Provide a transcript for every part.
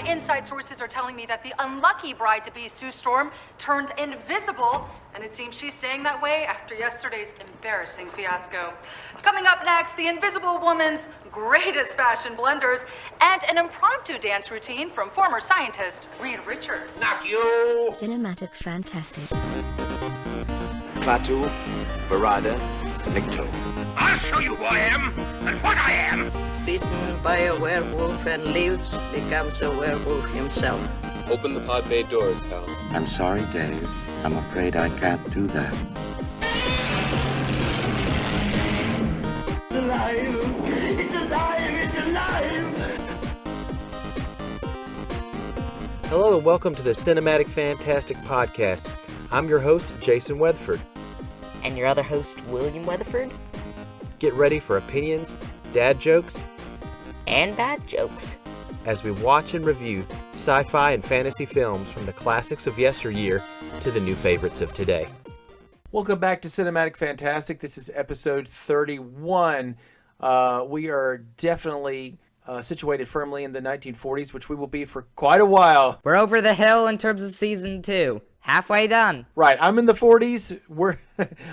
My inside sources are telling me that the unlucky bride-to-be, Sue Storm, turned invisible, and it seems she's staying that way after yesterday's embarrassing fiasco. Coming up next, the Invisible Woman's greatest fashion blunders, and an impromptu dance routine from former scientist Reed Richards. Not you! Cinematic Fantastic. Klaatu, Barada, Nikto. I'll show you who I am and what I am! Bitten by a werewolf and lives, becomes a werewolf himself. Open the pod bay doors, Hal. I'm sorry, Dave. I'm afraid I can't do that. It's alive! It's alive! It's alive! Hello and welcome to the Cinematic Fantastic Podcast. I'm your host, Jason Weatherford. And your other host, William Weatherford. Get ready for opinions, dad jokes, and bad jokes as we watch and review sci-fi and fantasy films from the classics of yesteryear to the new favorites of today. Welcome back to Cinematic Fantastic. This is episode 31. We are definitely situated firmly in the 1940s, which we will be for quite a while. We're over the hill in terms of season 2. Halfway done. Right, I'm in the 40s.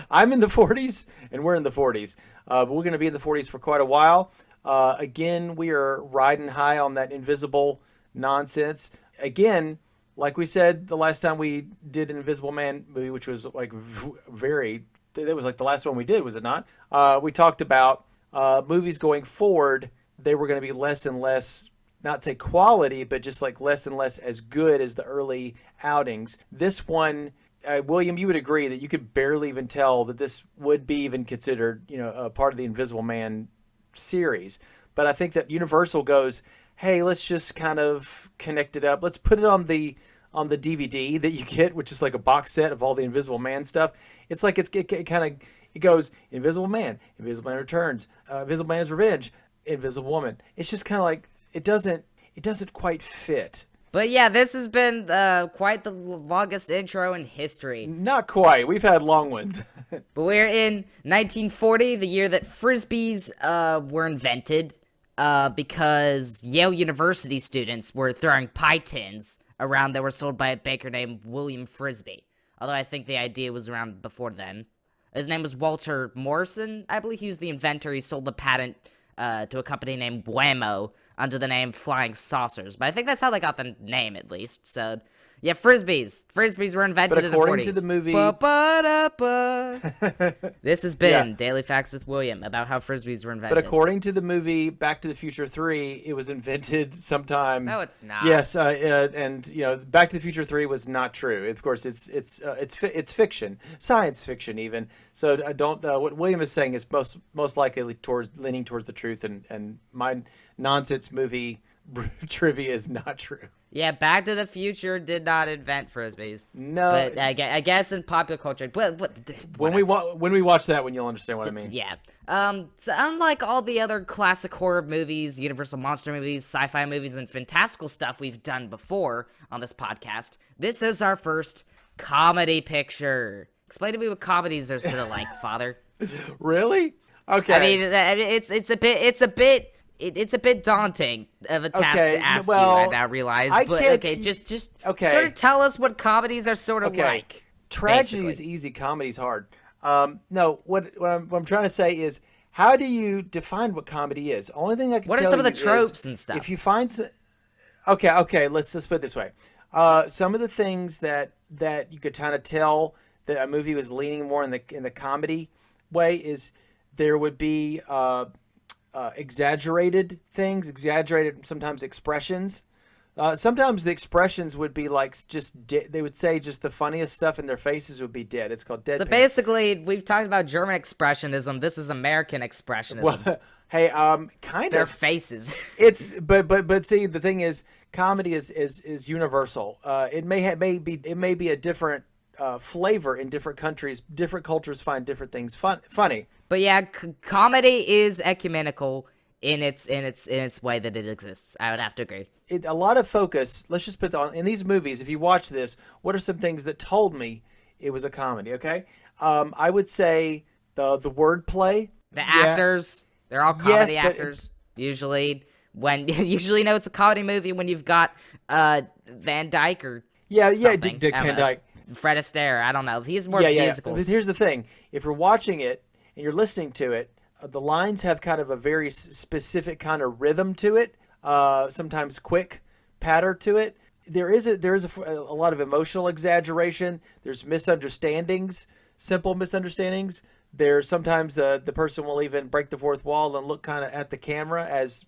I'm in the 40s, and we're in the 40s. But we're going to be in the 40s for quite a while. Again, we are riding high on that invisible nonsense. Again, like we said the last time we did an Invisible Man movie, which was like that was like the last one we did, was it not? We talked about movies going forward. They were going to be less and less, not say quality, but just like less and less as good as the early outings. This one, William, you would agree that you could barely even tell that this would be even considered, a part of the Invisible Man series. But I think that Universal goes, hey, let's just kind of connect it up. Let's put it on the DVD that you get, which is like a box set of all the Invisible Man stuff. It's like it goes Invisible Man Returns, Invisible Man's Revenge, Invisible Woman. It's just kind of like it doesn't quite fit. But yeah, this has been quite the longest intro in history. Not quite. We've had long ones. But we're in 1940, the year that Frisbees were invented, because Yale University students were throwing pie tins around that were sold by a baker named William Frisbee. Although I think the idea was around before then. His name was Walter Morrison. I believe he was the inventor. He sold the patent to a company named Whammo under the name Flying Saucers. But I think that's how they got the name, at least. So, yeah, Frisbees. Frisbees were invented in the 40s. But according to the movie... This has been Daily Facts with William about how Frisbees were invented. But according to the movie Back to the Future 3, it was invented sometime... No, it's not. Yes, and, Back to the Future 3 was not true. Of course, it's fiction. Science fiction, even. So don't... what William is saying is most likely leaning towards the truth, and my nonsense movie trivia is not true. Yeah, Back to the Future did not invent Frisbees. No. But I guess in popular culture... When we watch that one, you'll understand what I mean. Yeah. So unlike all the other classic horror movies, Universal monster movies, sci-fi movies, and fantastical stuff we've done before on this podcast, this is our first comedy picture. Explain to me what comedies are sort of like, Father. Really? Okay. I mean, it's a bit daunting of a task to ask you, I now realize. Just sort of tell us what comedies are sort of like. Tragedy is easy, comedy's hard. No, what I'm trying to say is, how do you define what comedy is? Only thing I can tell you is... What are some of the tropes and stuff? If you find... Okay, let's just put it this way. Some of the things that you could kind of tell that a movie was leaning more in the comedy way is there would be... exaggerated things, sometimes expressions. Sometimes the expressions would be like they would say just the funniest stuff and their faces would be dead. It's called deadpan. So basically, we've talked about German expressionism. This is American expressionism. Well, hey, kind their of. Their faces. It's but see, the thing is, comedy is universal. It may be a different flavor in different countries. Different cultures find different things funny. But yeah, comedy is ecumenical in its way that it exists. I would have to agree. A lot of focus. Let's just put on in these movies. If you watch this, what are some things that told me it was a comedy? Okay, I would say the wordplay. The actors, they're all comedy actors usually. when usually it's a comedy movie when you've got Van Dyke or Yeah, something. Dick I don't Van know. Dyke. Fred Astaire. I don't know. He's more Yeah. musicals. But here's the thing: if you're watching it and you're listening to it, the lines have kind of a very specific kind of rhythm to it. Sometimes quick patter to it. There is a lot of emotional exaggeration. There's misunderstandings, simple misunderstandings. There's sometimes the person will even break the fourth wall and look kind of at the camera as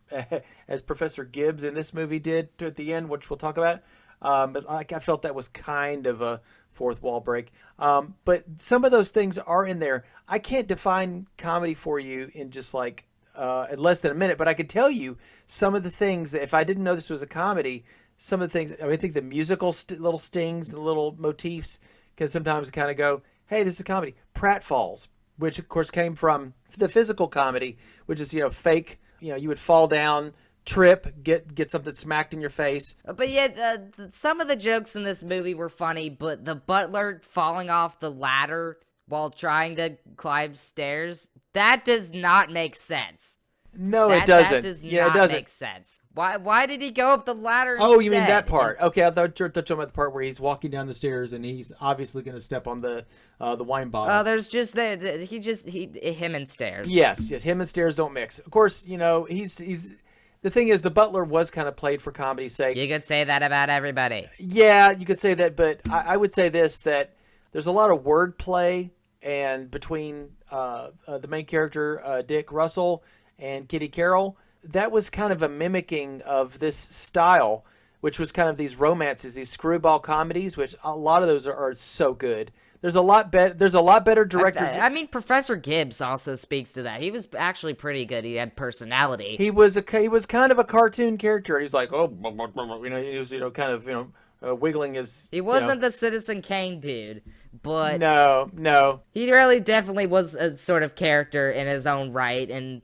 Professor Gibbs in this movie did at the end, which we'll talk about. But I felt that was kind of a fourth wall break. But some of those things are in there. I can't define comedy for you in just like in less than a minute, but I could tell you some of the things that if I didn't know this was a comedy, some of the things, I think the musical little stings, the little motifs, because sometimes kind of go, hey, this is a comedy. Pratfalls, which of course came from the physical comedy, which is, fake, you would fall down, trip, get something smacked in your face. But yeah, some of the jokes in this movie were funny, but the butler falling off the ladder while trying to climb stairs, that does not make sense. No, it doesn't. That does it not doesn't. make sense. Why did he go up the ladder Oh, you mean instead? that part? Okay, I thought you were talking about the part where he's walking down the stairs and he's obviously going to step on the wine bottle. There's just him and stairs. Yes, him and stairs don't mix. Of course, he's the thing is the butler was kind of played for comedy's sake. You could say that about everybody. Yeah, you could say that, but I would say this, that there's a lot of wordplay and between the main character, Dick Russell, and Kitty Carroll. That was kind of a mimicking of this style, which was kind of these romances, these screwball comedies, which a lot of those are so good. There's a lot better directors. I mean, Professor Gibbs also speaks to that. He was actually pretty good. He had personality. He was kind of a cartoon character. He's like, he was kind of wiggling his. He wasn't the Citizen Kane dude, but no. He really definitely was a sort of character in his own right, and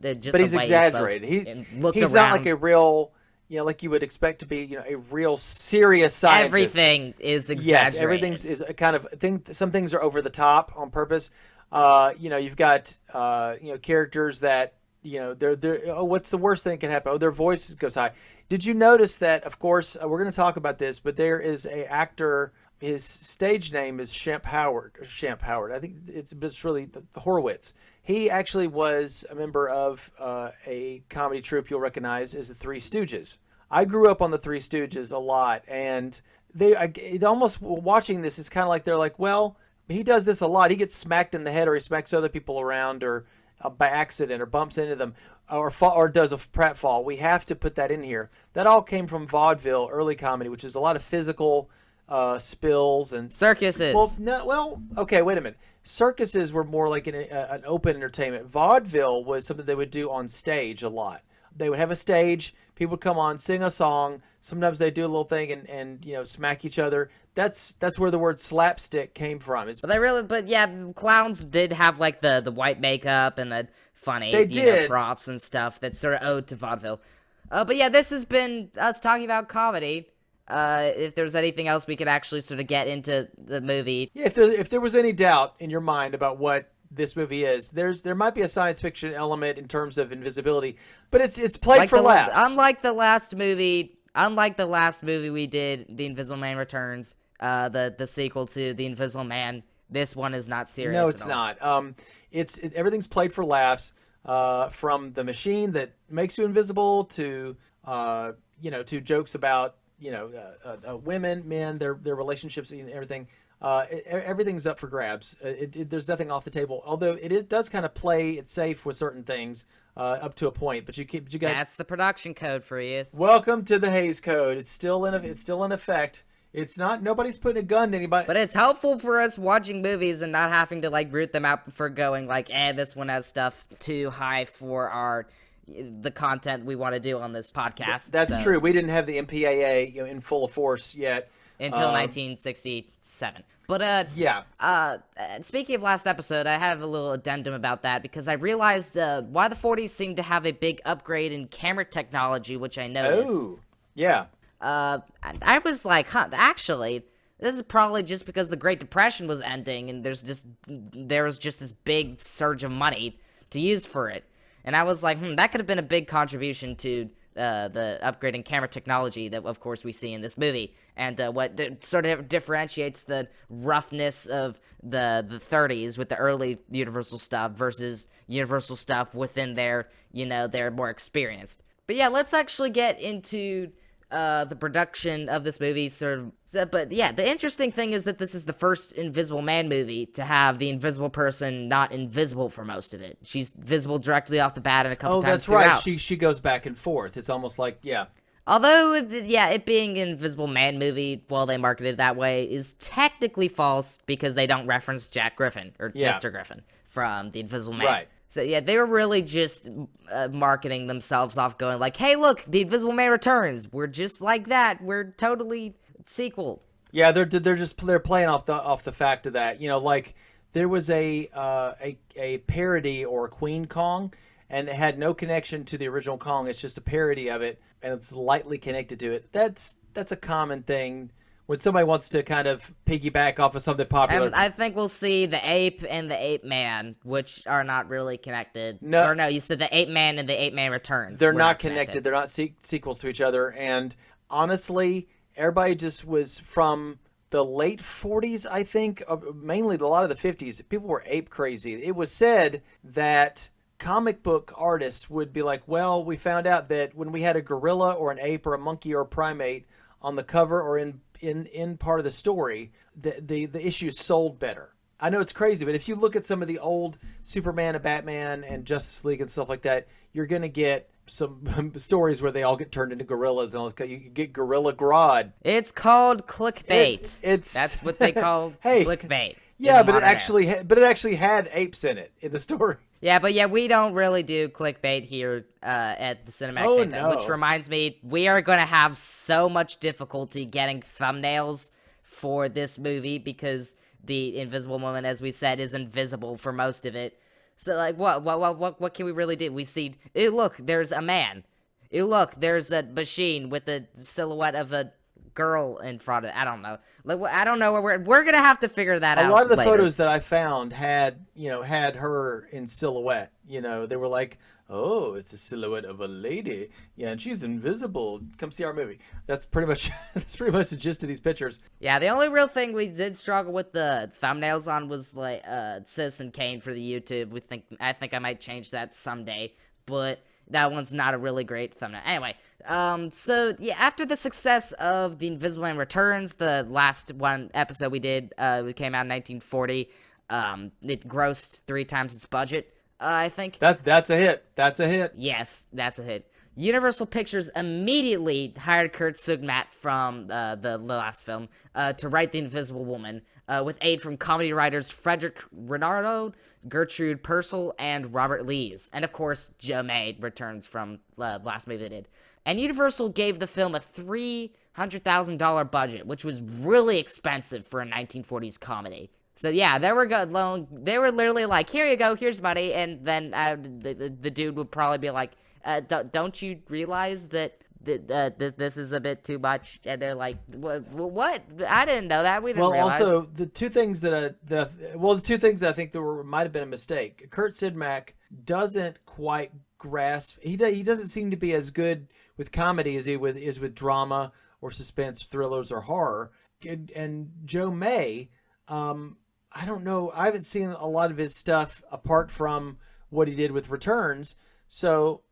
just. But he's the way exaggerated. He's not like a real. Like you would expect to be, a real serious scientist. Everything is exaggerated. Yes, everything's is a kind of thing. Some things are over the top on purpose. You've got characters that they're what's the worst thing that can happen? Oh, their voice goes high. Did you notice that? Of course, we're going to talk about this, but there is a actor. His stage name is Shamp Howard. I think it's really Horowitz. He actually was a member of a comedy troupe you'll recognize as the Three Stooges. I grew up on the Three Stooges a lot, and they almost watching this is kind of like they're like, well, he does this a lot. He gets smacked in the head, or he smacks other people around, or by accident, or bumps into them, or does a pratfall. We have to put that in here. That all came from vaudeville, early comedy, which is a lot of physical spills and circuses. Okay, wait a minute. Circuses were more like an open entertainment. Vaudeville was something they would do on stage a lot. They would have a stage, people would come on, sing a song. Sometimes they do a little thing and smack each other. That's where the word slapstick came from. But clowns did have like the white makeup and the funny props and stuff that's sort of owed to vaudeville. But yeah, this has been us talking about comedy. If there's anything else we could actually sort of get into the movie. Yeah, if there was any doubt in your mind about what this movie is, there might be a science fiction element in terms of invisibility, but it's played for laughs. Unlike the last movie we did, The Invisible Man Returns, the sequel to The Invisible Man, this one is not serious. No, it's not. Everything's played for laughs. From the machine that makes you invisible to to jokes about women, men, their relationships and everything. Everything's up for grabs. There's nothing off the table. Although it does kind of play it safe with certain things up to a point. But you got. That's the production code for you. Welcome to the Hays Code. It's still in effect. It's not. Nobody's putting a gun to anybody. But it's helpful for us watching movies and not having to root them out before going this one has stuff too high for the content we want to do on this podcast. That's true. We didn't have the MPAA in full force yet until 1967. But speaking of last episode, I have a little addendum about that because I realized why the 40s seemed to have a big upgrade in camera technology, which I noticed. Oh, yeah. I was like, actually, this is probably just because the Great Depression was ending and there was just this big surge of money to use for it. And I was like, that could have been a big contribution to the upgrading camera technology that, of course, we see in this movie, and what sort of differentiates the roughness of the 30s with the early Universal stuff versus Universal stuff within their, they're more experienced. But yeah, let's actually get into the production of this movie, but yeah, the interesting thing is that this is the first Invisible Man movie to have the invisible person not invisible for most of it. She's visible directly off the bat and a couple times throughout. That's right. She goes back and forth. It's almost like, yeah. Although, it being an Invisible Man movie, while they marketed it that way, is technically false because they don't reference Jack Griffin, or Mr. Griffin, from The Invisible Man. Right. So, yeah, they were really just marketing themselves off, going like, hey, look, The Invisible Man returns. We're just like that. We're totally sequel. Yeah, they're playing off the fact of that. Like, there was a parody or Queen Kong, and it had no connection to the original Kong. It's just a parody of it, and it's lightly connected to it. That's a common thing when somebody wants to kind of piggyback off of something popular. And I think we'll see the ape and the ape man, which are not really connected. No. Or no, you said the ape man and the ape man returns. They're not connected. They're not sequels to each other. And honestly, everybody just was from the late 40s, I think, mainly a lot of the 50s. People were ape crazy. It was said that comic book artists would be like, well, we found out that when we had a gorilla or an ape or a monkey or a primate on the cover or in part of the story, the issues sold better. I know it's crazy, but if you look at some of the old Superman and Batman and Justice League and stuff like that, you're going to get some stories where they all get turned into gorillas, and you get Gorilla Grodd. It's called clickbait. That's what they call hey, clickbait. Yeah, but it actually had apes in it in the story. Yeah, but we don't really do clickbait here at the Cinematic Cafe, which reminds me, we are going to have so much difficulty getting thumbnails for this movie because the Invisible Woman, as we said, is invisible for most of it. So, like, what can we really do? We see, look, there's a man. Look, there's a machine with the silhouette of a girl in front of it. I don't know. Like, I don't know where we're gonna have to figure that out. A lot of the later. photos that I found had her in silhouette. They were like, oh, it's a silhouette of a lady. Yeah, and she's invisible. Come see our movie. That's pretty much the gist of these pictures. Yeah, the only real thing we did struggle with the thumbnails on was like Citizen Kane for the YouTube. I think I might change that someday, but that one's not a really great thumbnail. Anyway, so yeah, after the success of The Invisible Man Returns, the last one episode we did, it came out in 1940. It grossed 3 times its budget. I think. That's a hit. That's a hit. Yes, that's a hit. Universal Pictures immediately hired Kurt Sugmat from the last film to write The Invisible Woman, with aid from comedy writers Frederick Renardo, Gertrude Purcell, and Robert Lees. And of course, Joe May returns from the last movie they did. And Universal gave the film a $300,000 budget, which was really expensive for a 1940s comedy. So yeah, they were literally like, here you go, here's money, and then the dude would probably be like, don't you realize that this is a bit too much? And they're like, what? I didn't know that. We didn't realize. Also the two things that I think might have been a mistake. Kurt Sidmack doesn't quite grasp. He doesn't seem to be as good with comedy as he is with drama or suspense, thrillers, or horror. And Joe May, I don't know. I haven't seen a lot of his stuff apart from what he did with Returns. So,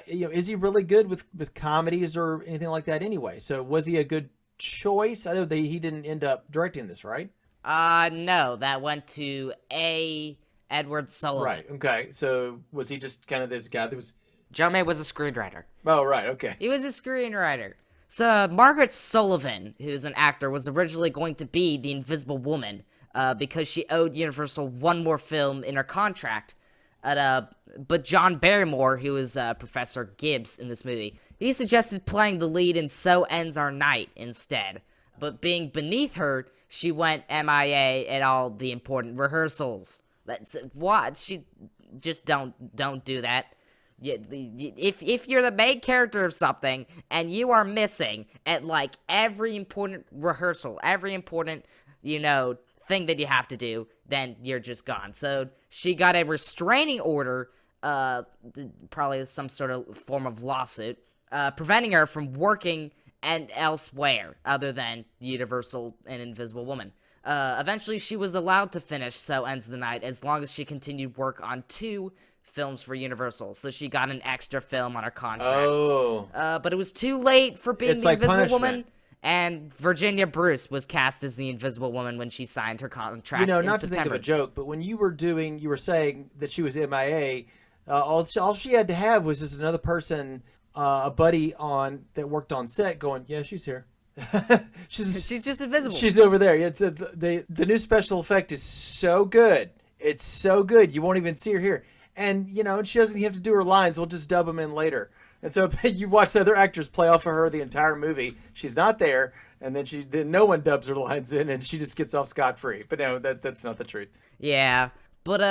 is he really good with comedies or anything like that anyway? So, was he a good choice? I know he didn't end up directing this, right? No. That went to Edward Sullivan. Right. Okay. So, was he just kind of this guy that was... Joe May was a screenwriter. Oh, right. Okay. He was a screenwriter. So, Margaret Sullivan, who's an actor, was originally going to be the Invisible Woman, because she owed Universal one more film in her contract. But John Barrymore, who is Professor Gibbs in this movie, he suggested playing the lead in So Ends Our Night instead. But being beneath her, she went MIA at all the important rehearsals. That's what she just don't do that. If you're the main character of something and you are missing at like every important rehearsal, every important thing that you have to do, then you're just gone. So she got a restraining order, probably some sort of form of lawsuit, preventing her from working and elsewhere other than Universal and Invisible Woman. Eventually, she was allowed to finish So Ends the Night as long as she continued work on 2 films for Universal. So she got an extra film on her contract. Oh. But it was too late for being It's the like Invisible punishment. Woman. And Virginia Bruce was cast as the Invisible Woman when she signed her contract. You know, in not September. to think of a joke, but when you were saying that she was MIA, all she had to have was just another person, a buddy that worked on set, going, "Yeah, she's here." she's just invisible. She's over there. It's the new special effect is so good. It's so good. You won't even see her here, and she doesn't have to do her lines. We'll just dub them in later. And so you watch other actors play off of her the entire movie. She's not there, and then no one dubs her lines in, and she just gets off scot-free. But no, that's not the truth. Yeah, but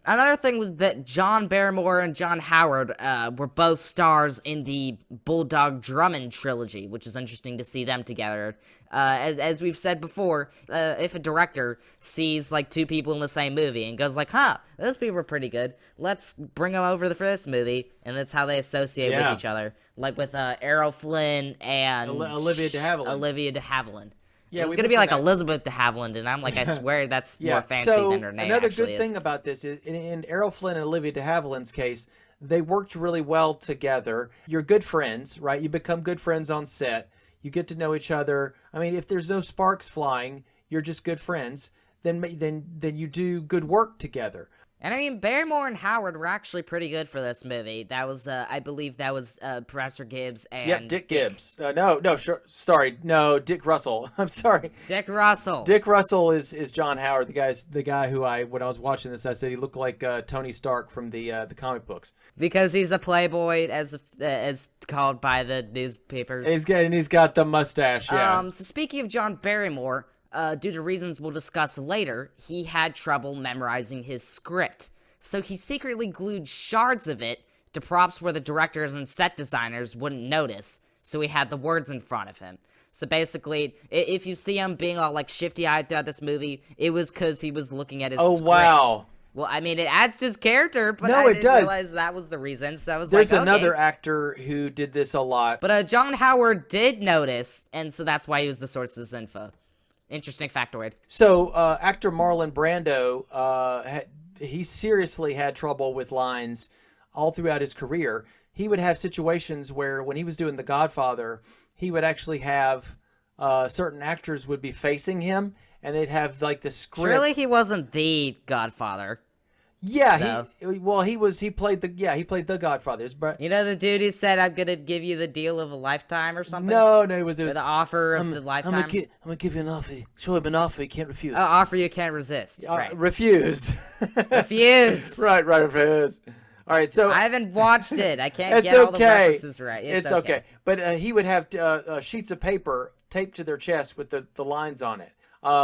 another thing was that John Barrymore and John Howard were both stars in the Bulldog Drummond trilogy, which is interesting to see them together. As we've said before, if a director sees like 2 people in the same movie and goes like, "Huh, those people are pretty good. Let's bring them over for this movie," and that's how they associate with each other. Like with Errol Flynn and Olivia de Havilland. Yeah, it was we gonna be like mentioned Elizabeth de Havilland, and I'm like, I swear that's more fancy so than her name. Another actually good thing about this is in Errol Flynn and Olivia de Havilland's case, they worked really well together. You're good friends, right? You become good friends on set. You get to know each other. I mean, if there's no sparks flying, you're just good friends. Then you do good work together. And I mean, Barrymore and Howard were actually pretty good for this movie. That was, I believe, that was Professor Gibbs and Yep, Dick Gibbs. No, Dick Russell. I'm sorry. Dick Russell. Dick Russell is John Howard, the guy who when I was watching this, I said he looked like Tony Stark from the comic books. Because he's a playboy, as called by the newspapers. And he's got the mustache. Yeah. So speaking of John Barrymore, due to reasons we'll discuss later, he had trouble memorizing his script. So he secretly glued shards of it to props where the directors and set designers wouldn't notice, so he had the words in front of him. So basically, if you see him being all like shifty-eyed throughout this movie, it was because he was looking at his script. Wow. Well, I mean, it adds to his character, but No, I it didn't does. realize that was the reason, so I was There's like, okay. another actor who did this a lot. But John Howard did notice, and so that's why he was the source of this info. Interesting factoid. So, actor Marlon Brando, he seriously had trouble with lines all throughout his career. He would have situations where, when he was doing The Godfather, he would actually have certain actors would be facing him, and they'd have like the script. Surely he wasn't the Godfather. Yeah, he played the Godfather. You know the dude who said, "I'm gonna give you the deal of a lifetime" or something? No, it was Or the offer of the lifetime. I'm gonna give you an offer. Show him an offer you can't refuse. Offer you can't resist. Right. Refuse. Refuse. Right, refuse. All right, so I haven't watched it. I can't it's get all okay. the references right. It's okay. But he would have sheets of paper taped to their chest with the lines on it.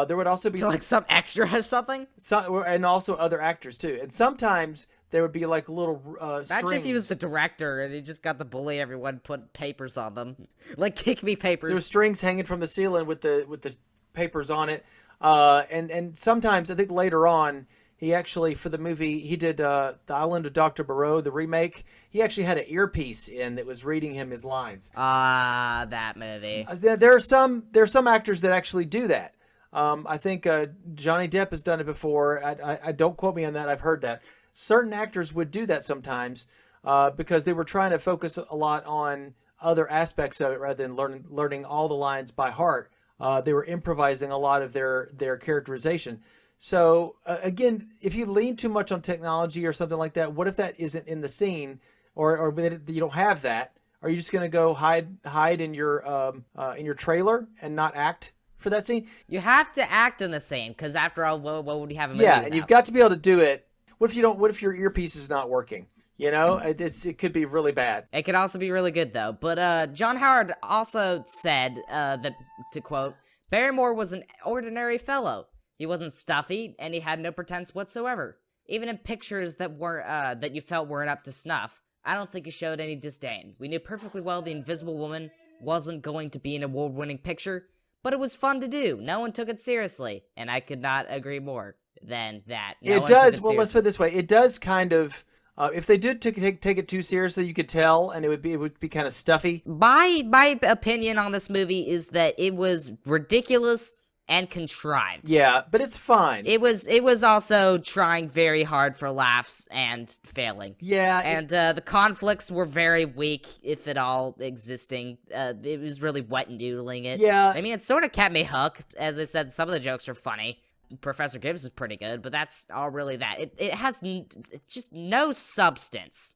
There would also be So like some extra or something? and also other actors too. And sometimes there would be like little strings. Imagine if he was the director and he just got to bully everyone, put papers on them. Like kick me papers. There were strings hanging from the ceiling with the papers on it. And sometimes, I think later on, he actually, for the movie, he did The Island of Dr. Moreau, the remake. He actually had an earpiece in that was reading him his lines. That movie. There are some actors that actually do that. I think Johnny Depp has done it before. I don't quote me on that. I've heard that. Certain actors would do that sometimes because they were trying to focus a lot on other aspects of it rather than learning all the lines by heart. They were improvising a lot of their characterization. So again, if you lean too much on technology or something like that, what if that isn't in the scene, or you don't have that? Are you just going to go hide in your trailer and not act for that scene? You have to act in the scene, because after all, what would you have a movie Yeah, without? and you've got to be able to do it. What if you don't? What if your earpiece is not working? You know, it could be really bad. It could also be really good, though. But John Howard also said that, to quote, Barrymore was an ordinary fellow. He wasn't stuffy, and he had no pretense whatsoever. Even in pictures that that you felt weren't up to snuff, I don't think he showed any disdain. We knew perfectly well The Invisible Woman wasn't going to be an award-winning picture, but it was fun to do. No one took it seriously, and I could not agree more than that. It does. Well, let's put it this way. It does kind of If they did take it too seriously, you could tell, and it would be kind of stuffy. My opinion on this movie is that it was ridiculous and contrived. Yeah, but it's fine. It was also trying very hard for laughs and failing. Yeah, And the conflicts were very weak, if at all existing. It was really wet noodling it. Yeah. I mean, it sort of kept me hooked. As I said, some of the jokes are funny. Professor Gibbs is pretty good, but that's all really that. It has it's just no substance.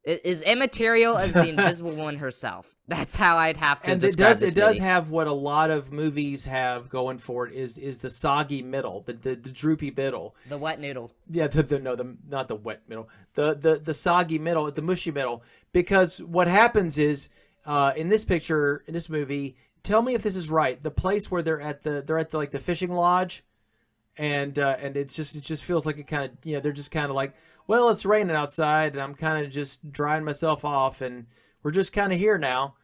It is immaterial as the Invisible Woman herself. That's how I'd have to describe this it does movie. have what a lot of movies have going for it is the soggy middle, the droopy middle. The wet noodle. Yeah, not the wet middle. The soggy middle, the mushy middle. Because what happens is in this picture, in this movie, tell me if this is right. The place where they're at the fishing lodge, and it just feels like it kind of, they're just kind of like, well, it's raining outside and I'm kind of just drying myself off and we're just kind of here now.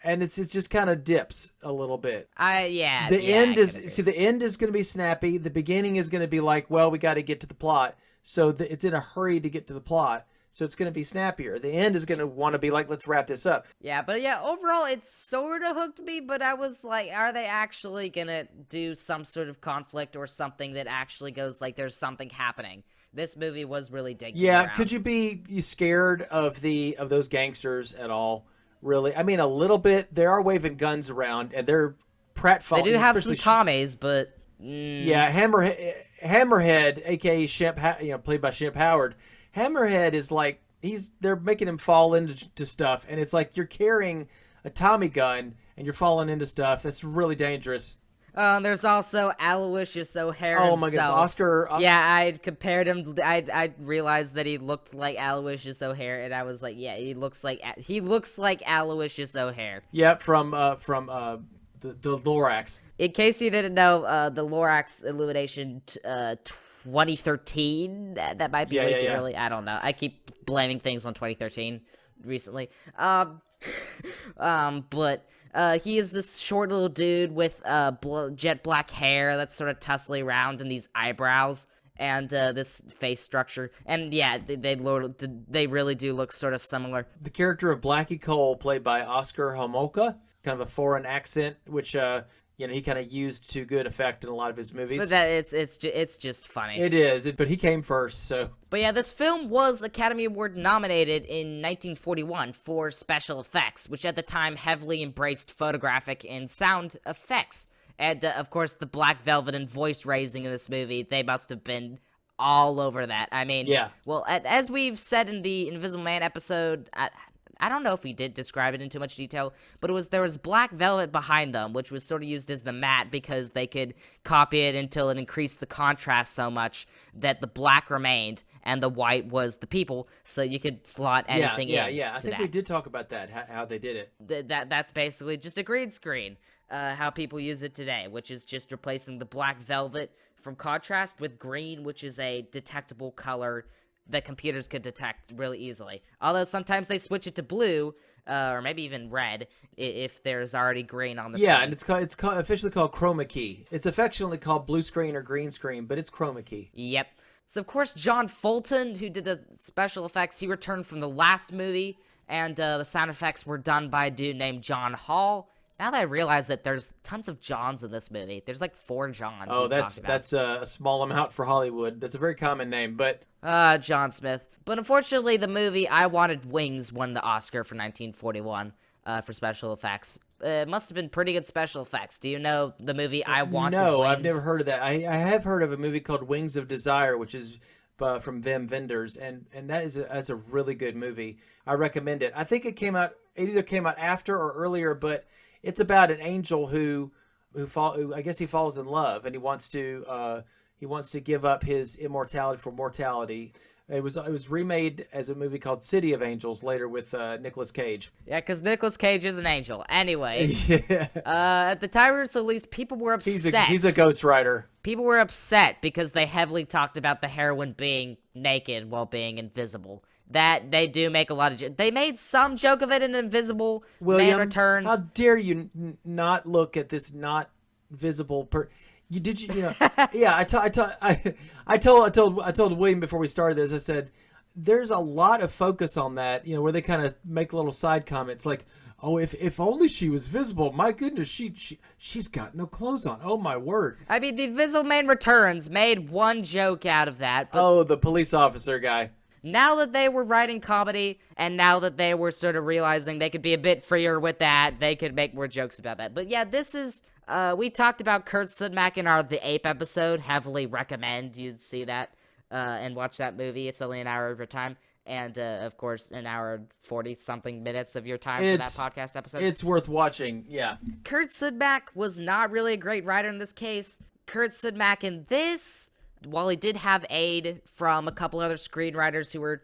And it's just kind of dips a little bit. The end is going to be snappy. The beginning is going to be like, well, we got to get to the plot. So it's in a hurry to get to the plot. So it's going to be snappier. The end is going to want to be like, let's wrap this up. Yeah, but overall it sort of hooked me, but I was like, are they actually going to do some sort of conflict or something that actually goes like there's something happening? This movie was really digging around. Could you be scared of those gangsters at all? Really? I mean, a little bit. They are waving guns around, and they're pratfalling. They do have some Tommies, but yeah, Hammerhead, aka Shemp, played by Shemp Howard. Hammerhead is like they're making him fall into stuff, and it's like you're carrying a Tommy gun and you're falling into stuff. That's really dangerous. There's also Aloysius O'Hare Oh himself. my gosh, Oscar. Yeah, I compared him. I realized that he looked like Aloysius O'Hare, and I was like, yeah, he looks like Aloysius O'Hare. Yep, from the Lorax. In case you didn't know, the Lorax Illumination 2013. That might be way too early. I don't know. I keep blaming things on 2013 recently. But he is this short little dude with jet black hair that's sort of tussly around and these eyebrows and this face structure. And yeah, they really do look sort of similar. The character of Blackie Cole, played by Oscar Homolka, kind of a foreign accent, which he kind of used to good effect in a lot of his movies. But that it's just funny. It is, but he came first, so. But yeah, this film was Academy Award nominated in 1941 for special effects, which at the time heavily embraced photographic and sound effects. And of course, the black velvet and voice raising in this movie, they must have been all over that. I mean, yeah. Well, as we've said in the Invisible Man episode, I don't know if we did describe it in too much detail, but there was black velvet behind them, which was sort of used as the mat because they could copy it until it increased the contrast so much that the black remained and the white was the people, so you could slot anything in. Yeah. I think we did talk about that, how they did it. That's basically just a green screen, how people use it today, which is just replacing the black velvet from contrast with green, which is a detectable color that computers could detect really easily. Although sometimes they switch it to blue, or maybe even red, if there's already green on the screen. Yeah, and it's officially called chroma key. It's affectionately called blue screen or green screen, but it's chroma key. Yep. So of course John Fulton, who did the special effects, he returned from the last movie, and the sound effects were done by a dude named John Hall. Now that I realize that there's tons of Johns in this movie. There's like 4 Johns. Oh, that's a small amount for Hollywood. That's a very common name, but... John Smith. But unfortunately, the movie I Wanted Wings won the Oscar for 1941 for special effects. It must have been pretty good special effects. Do you know the movie I Wanted Wings? No, I've never heard of that. I have heard of a movie called Wings of Desire, which is from Wim Wenders, and that's a really good movie. I recommend it. I think it either came out after or earlier, but... It's about an angel who I guess he falls in love and he wants to give up his immortality for mortality. It was remade as a movie called City of Angels later with Nicolas Cage. Yeah, because Nicolas Cage is an angel. Anyway, yeah. At the time of its release, people were upset. He's a ghostwriter. People were upset because they heavily talked about the heroine being naked while being invisible. That they do make a lot of they made some joke of it in Invisible Man Returns. How dare you not look at this not visible yeah, I told William before we started this. I said there's a lot of focus on that, where they kind of make little side comments like, oh, if only she was visible. My goodness, she's got no clothes on. Oh, my word. I mean, The Invisible Man Returns made one joke out of that. Oh, the police officer guy. Now that they were writing comedy, and now that they were sort of realizing they could be a bit freer with that, they could make more jokes about that. But yeah, this is, we talked about Kurt Sudmak in our The Ape episode. Heavily recommend you see that and watch that movie. It's only an hour of your time. And, of course, an hour and 40-something minutes of your time for that podcast episode. It's worth watching, yeah. Kurt Sudmak was not really a great writer in this case. Kurt Sudmak in this, while he did have aid from a couple other screenwriters who were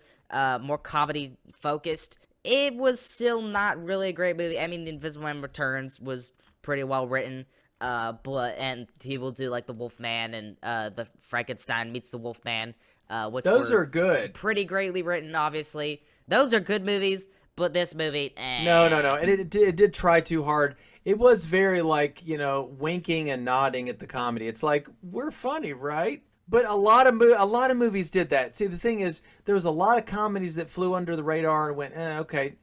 more comedy-focused, it was still not really a great movie. I mean, The Invisible Man Returns was pretty well written, and he will do, like, The Wolfman and the Frankenstein meets the Wolfman. Which those are good. Pretty greatly written, obviously. Those are good movies, but this movie, No. And it did try too hard. It was very, like, winking and nodding at the comedy. It's like, we're funny, right? But a lot of movies did that. See, the thing is, there was a lot of comedies that flew under the radar and went, okay.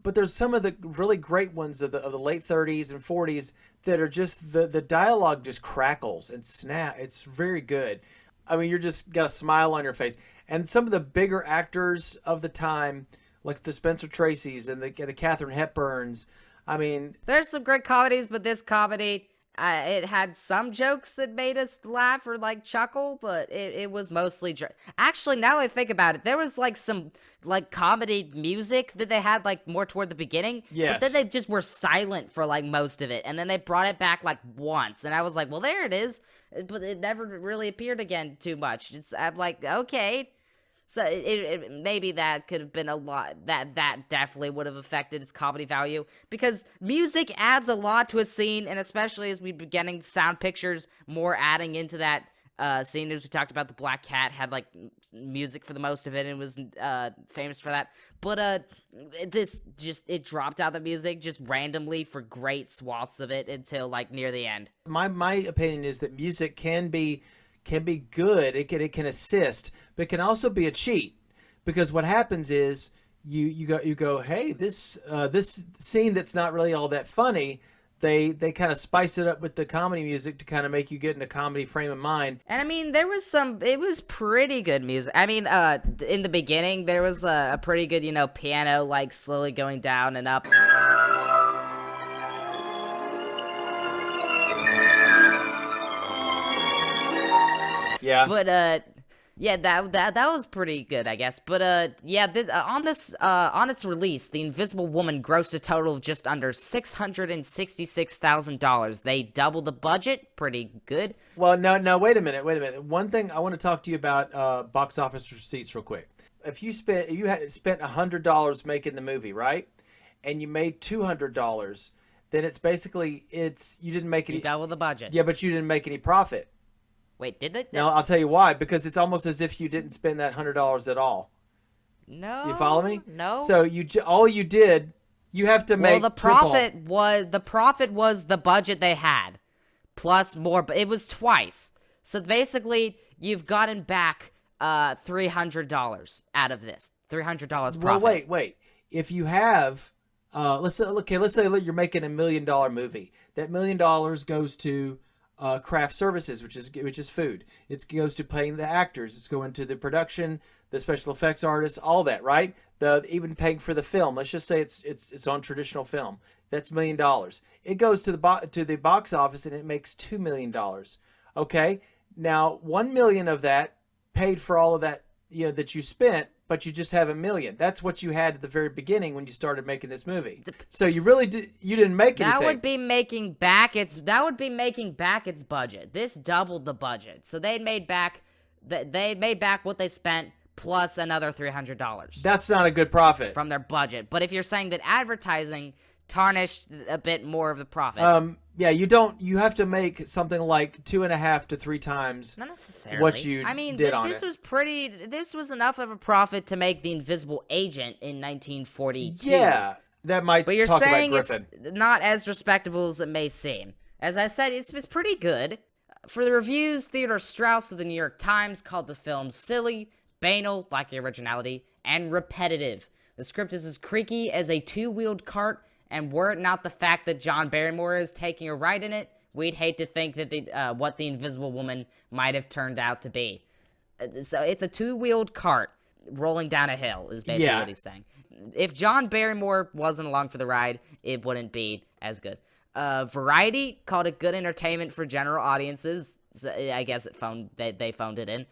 But there's some of the really great ones of the late 30s and 40s that are just, the dialogue just crackles and snap. It's very good. I mean, you're just got a smile on your face. And some of the bigger actors of the time, like the Spencer Tracys and the Katharine Hepburns, I mean... There's some great comedies, but this comedy, it had some jokes that made us laugh or, like, chuckle, but it was mostly... Actually, now that I think about it, there was, like, some, like, comedy music that they had, like, more toward the beginning. Yes. But then they just were silent for, like, most of it. And then they brought it back, like, once. And I was like, well, there it is. But it never really appeared again too much. I'm like, okay. So it maybe that could have been a lot. That definitely would have affected its comedy value. Because music adds a lot to a scene, and especially as we've been getting sound pictures more adding into that scene. As we talked about, the Black Cat had, like, music for the most of it and was famous for that. But it dropped out the music just randomly for great swaths of it until, like, near the end. My opinion is that music can be good. It can assist, but it can also be a cheat, because what happens is you go, hey, this scene that's not really all that funny, they kind of spice it up with the comedy music to kind of make you get in a comedy frame of mind. And I mean, it was pretty good music. I mean, in the beginning, there was a pretty good, piano, like, slowly going down and up. Yeah. But, yeah, that was pretty good, I guess. But yeah, on its release, The Invisible Woman grossed a total of just under $666,000. They doubled the budget, pretty good. Well, no, wait a minute. One thing I want to talk to you about box office receipts real quick. If you had spent $100 making the movie, right, and you made $200, then it's basically you didn't make any. You double the budget. Yeah, but you didn't make any profit. Wait, did they? No, I'll tell you why. Because it's almost as if you didn't spend that $100 at all. No. You follow me? No. So you have to make. Well, the profit was the budget they had, plus more. But it was twice. So basically, you've gotten back $300 out of this. $300 profit. Well, wait. If you have, let's say you're making $1 million movie. That $1 million goes to craft services, which is food. It goes to paying the actors. It's going to the production, the special effects artists, all that, right? Even paying for the film. Let's just say it's on traditional film. That's $1 million. It goes to the box office and it makes $2 million. Okay, now $1 million of that paid for all of that that you spent, but you just have $1 million. That's what you had at the very beginning when you started making this movie. So you didn't make anything. That would be making back its budget. This doubled the budget. So they made back what they spent plus another $300. That's not a good profit from their budget. But if you're saying that advertising tarnished a bit more of the profit. Yeah, you have to make something like 2.5 to 3 times not necessarily what you did on it. This was enough of a profit to make The Invisible Agent in 1942. Yeah, that might but you're talk saying about Griffin. It's not as respectable as it may seem. As I said, it's pretty good. For the reviews, Theodore Strauss of the New York Times called the film silly, banal, lacking originality, and repetitive. The script is as creaky as a two-wheeled cart, and were it not the fact that John Barrymore is taking a ride in it, we'd hate to think that what the Invisible Woman might have turned out to be. So it's a two-wheeled cart rolling down a hill, is basically what he's saying. If John Barrymore wasn't along for the ride, it wouldn't be as good. Variety called it good entertainment for general audiences. So I guess they phoned it in.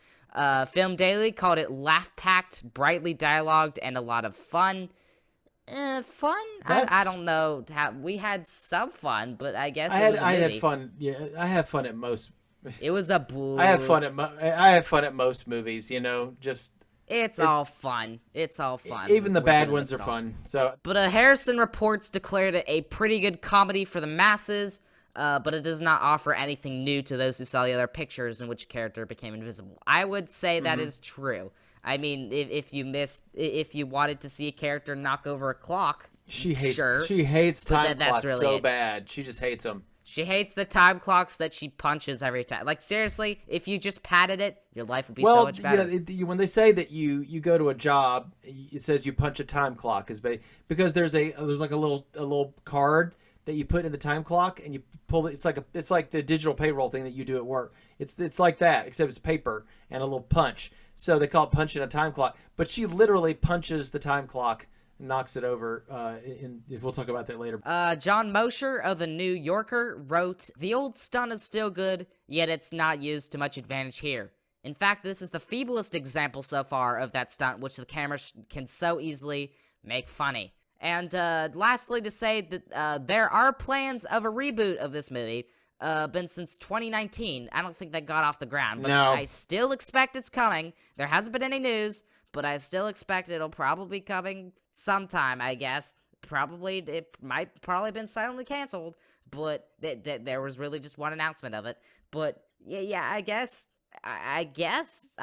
Film Daily called it laugh-packed, brightly dialogued, and a lot of fun. Fun? I don't know. We had some fun, but I guess I had fun. Yeah, I have fun at most. It was a blue. I have fun at most movies. Just. It's all fun. It's all fun. Even the bad ones are fun. So, but Harrison Reports declared it a pretty good comedy for the masses, but it does not offer anything new to those who saw the other pictures in which a character became invisible. I would say that is true. I mean, if you wanted to see a character knock over a clock, she hates That's time clocks really so it. bad. She just hates them. She hates the time clocks that she punches every time. Like, seriously, if you just patted it, your life would be so much better. When they say that you go to a job, it says you punch a time clock because there's like a little card that you put in the time clock and you pull it. It's like the digital payroll thing that you do at work. It's like that, except it's paper and a little punch. So they call it punching a time clock. But she literally punches the time clock. Knocks it over. We'll talk about that later. John Mosher of The New Yorker wrote, "The old stunt is still good, yet it's not used to much advantage here. In fact, this is the feeblest example so far of that stunt, which the camera can so easily make funny." And lastly, to say that there are plans of a reboot of this movie, been since 2019. I don't think that got off the ground, but No. I still expect it's coming. There hasn't been any news, but I still expect it'll probably be coming sometime, I guess. It might probably been silently canceled, but there was really just one announcement of it. But yeah, I guess I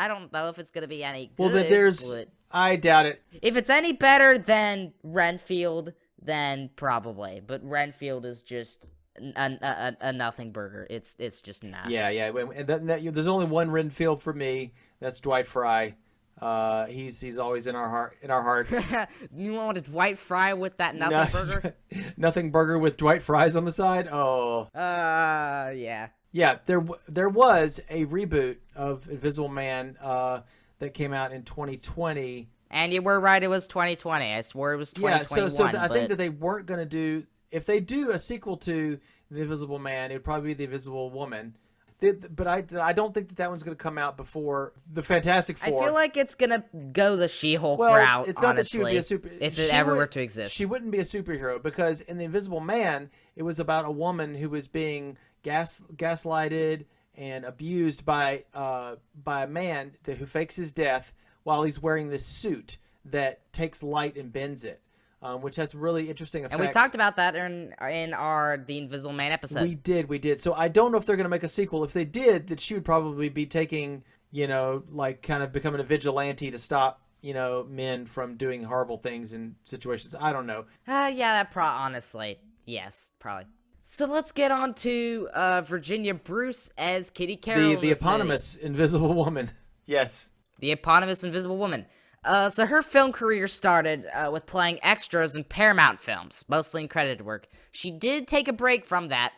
don't know if it's gonna be any good. Well, I doubt it. If it's any better than Renfield, then probably. But Renfield is just a nothing burger. It's just not. Yeah. And there's only one Renfield for me. That's Dwight Fry. He's always in our hearts. You want a Dwight Fry with that nothing burger? Nothing burger with Dwight Fries on the side? Oh. Yeah. Yeah, there was a reboot of Invisible Man that came out in 2020. And you were right, it was 2020. I swore it was 2021. Yeah, so I think that they weren't going to do... If they do a sequel to The Invisible Man, it would probably be The Invisible Woman. But I don't think that one's going to come out before the Fantastic Four. I feel like it's going to go the She-Hulk route, it's not honestly, that she would be a super... if it ever were to exist. She wouldn't be a superhero because in The Invisible Man, it was about a woman who was being gaslighted and abused by a man who fakes his death while he's wearing this suit that takes light and bends it. Which has really interesting effects. And we talked about that in our The Invisible Man episode. We did. So I don't know if they're going to make a sequel. If they did, that she would probably be taking, like kind of becoming a vigilante to stop, men from doing horrible things in situations. I don't know. Yeah, honestly, yes, probably. So let's get on to Virginia Bruce as Kitty Carroll. The eponymous Invisible Woman. Yes. The eponymous Invisible Woman. So her film career started with playing extras in Paramount films, mostly in credited work. She did take a break from that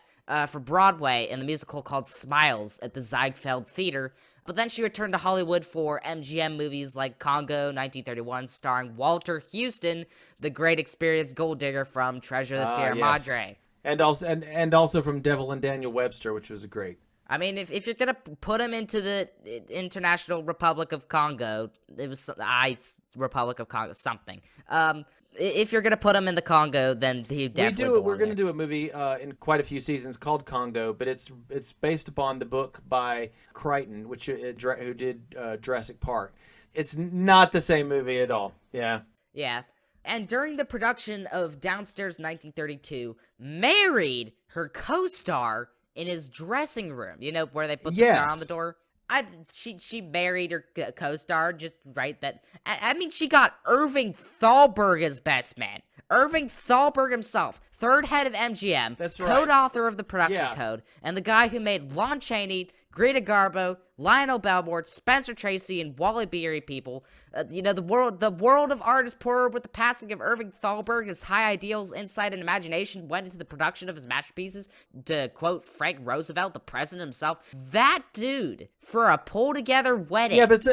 for Broadway in the musical called Smiles at the Ziegfeld Theater, but then she returned to Hollywood for MGM movies like Congo 1931, starring Walter Houston, the great experienced gold digger from Treasure of the Sierra Madre. And also from Devil and Daniel Webster, which was great. I mean, if you're gonna put him into the International Republic of Congo, it was Republic of Congo something. If you're gonna put him in the Congo, then he definitely. We're gonna do a movie in quite a few seasons called Congo, but it's based upon the book by Crichton, who did Jurassic Park. It's not the same movie at all. Yeah. Yeah. And during the production of Downstairs 1932, married her co-star in his dressing room, where they put the star on the door. She married her co-star, just right that. I mean, she got Irving Thalberg as best man. Irving Thalberg himself, third head of MGM, That's right. co-author of the production code, and the guy who made Lon Chaney, Greta Garbo, Lionel Belmore, Spencer Tracy, and Wally Beery people. The world of art is poorer with the passing of Irving Thalberg. His high ideals, insight, and imagination went into the production of his masterpieces. To quote Frank Roosevelt, the president himself, that dude, for a pull-together wedding. Yeah, but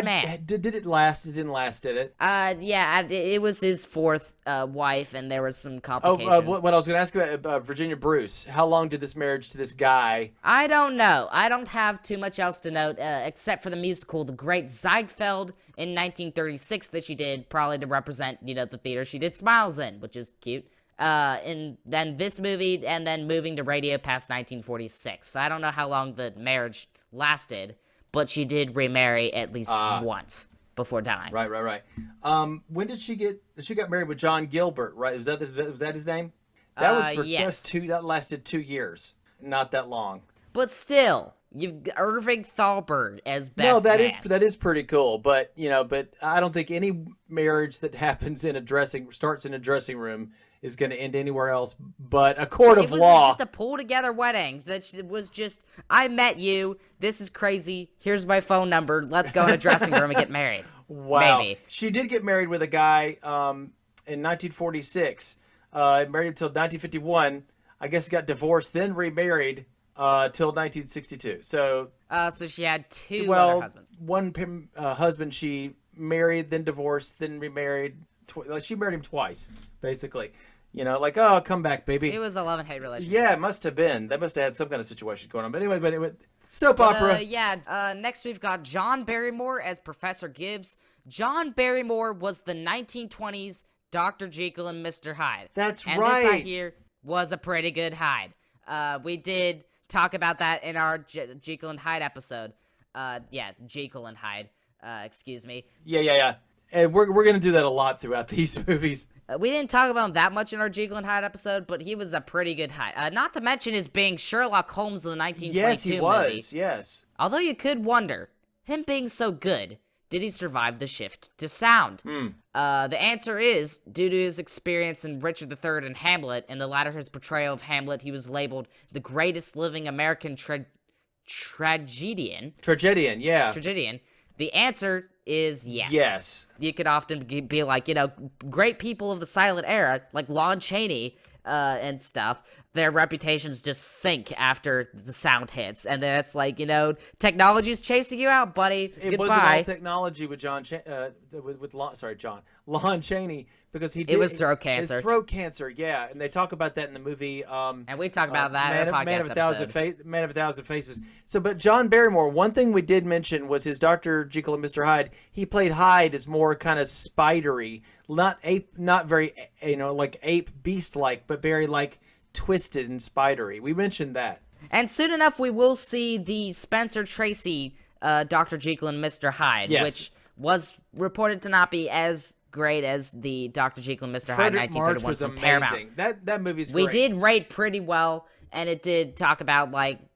man. Did it last? It didn't last, did it? It was his fourth wife, and there was some complications. What I was going to ask you about Virginia Bruce. How long did this marriage to this guy? I don't know. I don't have too much else to note, except for the musical The Great Ziegfeld in 1936 that she did, probably to represent, the theater she did Smiles in, which is cute. And then this movie, and then moving to radio past 1946. I don't know how long the marriage lasted, but she did remarry at least once before dying. Right. When did she got married with John Gilbert? Right? Was that his name? That was yes. That lasted 2 years. Not that long. But still, you've got Irving Thalberg as best No, man. that is pretty cool. But but I don't think any marriage that happens starts in a dressing room is going to end anywhere else but a court of law. It was just a pull-together wedding. That was just, I met you, this is crazy, here's my phone number, let's go in a dressing room and get married. Wow. Maybe. She did get married with a guy in 1946, married until 1951. I guess got divorced, then remarried till 1962. So she had two other husbands. One husband she married, then divorced, then remarried. She married him twice, basically. Oh, come back, baby. It was a love and hate relationship. Yeah, it must have been. They must have had some kind of situation going on. But anyway, soap opera. Next we've got John Barrymore as Professor Gibbs. John Barrymore was the 1920s Dr. Jekyll and Mr. Hyde. That's and right. And this right here was a pretty good Hyde. We did talk about that in our Jekyll and Hyde episode. Jekyll and Hyde. Excuse me. Yeah. And we're going to do that a lot throughout these movies. We didn't talk about him that much in our Jekyll and Hyde episode, but he was a pretty good Hyde. Not to mention his being Sherlock Holmes in the 1922 Yes, he was. movie. Yes. Although you could wonder, him being so good, did he survive the shift to sound? The answer is, due to his experience in Richard III and Hamlet, and the latter his portrayal of Hamlet, he was labeled the greatest living American tragedian. Tragedian, yeah. Tragedian. The answer is yes. Yes. You could often be like, great people of the silent era, like Lon Chaney and stuff, their reputations just sink after the sound hits. And then it's like, technology's chasing you out, buddy. It Goodbye. wasn't all technology with Lon Chaney, because he did. It was throat cancer. His throat cancer, yeah. And they talk about that in the movie. And we talk about that in a podcast Man of a Thousand Faces. So, but John Barrymore, one thing we did mention was his Dr. Jekyll and Mr. Hyde. He played Hyde as more kind of spidery, not very, like ape beast-like, but very like twisted and spidery. We mentioned that. And soon enough, we will see the Spencer Tracy Dr. Jekyll and Mr. Hyde, yes. which was reported to not be as great as the Dr. Jekyll and Mr. Hyde Frederick 1931 March was from amazing. Paramount. That movie's great. We did rate pretty well, and it did talk about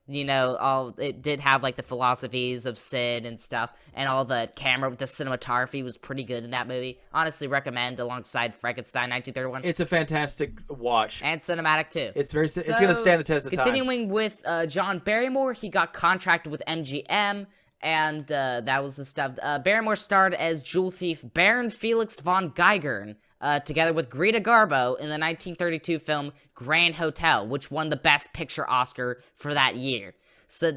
it did have like the philosophies of Sid and stuff, and all the cinematography was pretty good in that movie. Honestly, recommend alongside Frankenstein 1931. It's a fantastic watch. And cinematic too. It's going to stand the test of time. Continuing with John Barrymore, he got contracted with MGM. And that was the stuff. Barrymore starred as jewel thief Baron Felix von Geigern, together with Greta Garbo in the 1932 film Grand Hotel, which won the Best Picture Oscar for that year. So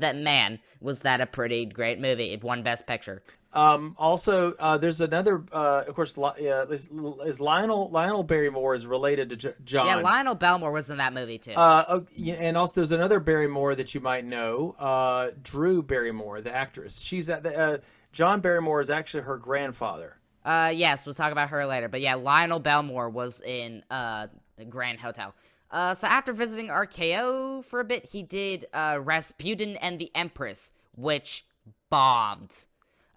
was that a pretty great movie? It won Best Picture. Also, there's another, of course, is Lionel Barrymore is related to John. Yeah, Lionel Belmore was in that movie too. And also there's another Barrymore that you might know, Drew Barrymore, the actress. She's at John Barrymore is actually her grandfather. Yes, we'll talk about her later. But yeah, Lionel Belmore was in Grand Hotel. So after visiting RoccoW for a bit, he did Rasputin and the Empress, which bombed.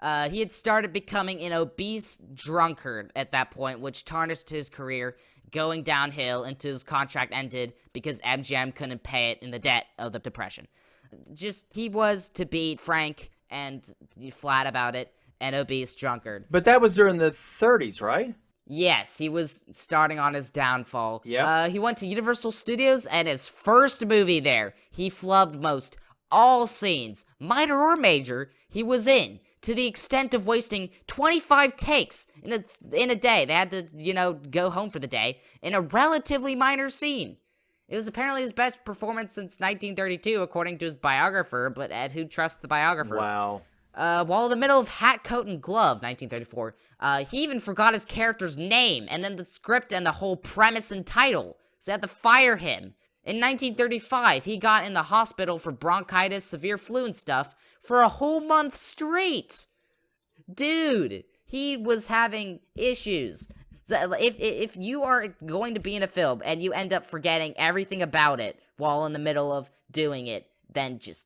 He had started becoming an obese drunkard at that point, which tarnished his career, going downhill until his contract ended because MGM couldn't pay it in the debt of the Depression. He was, to be frank and flat about it, an obese drunkard. But that was during the 30s, right? Yes, he was starting on his downfall. Yeah. He went to Universal Studios, and his first movie there, he flubbed most all scenes, minor or major, he was in, to the extent of wasting 25 takes in a day. They had to, go home for the day in a relatively minor scene. It was apparently his best performance since 1932, according to his biographer, but Ed, who trusts the biographer? Wow. While in the middle of Hat, Coat, and Glove, 1934, he even forgot his character's name, and then the script and the whole premise and title, so they had to fire him. In 1935, he got in the hospital for bronchitis, severe flu, and stuff for a whole month straight. Dude, he was having issues. If you are going to be in a film and you end up forgetting everything about it while in the middle of doing it, then just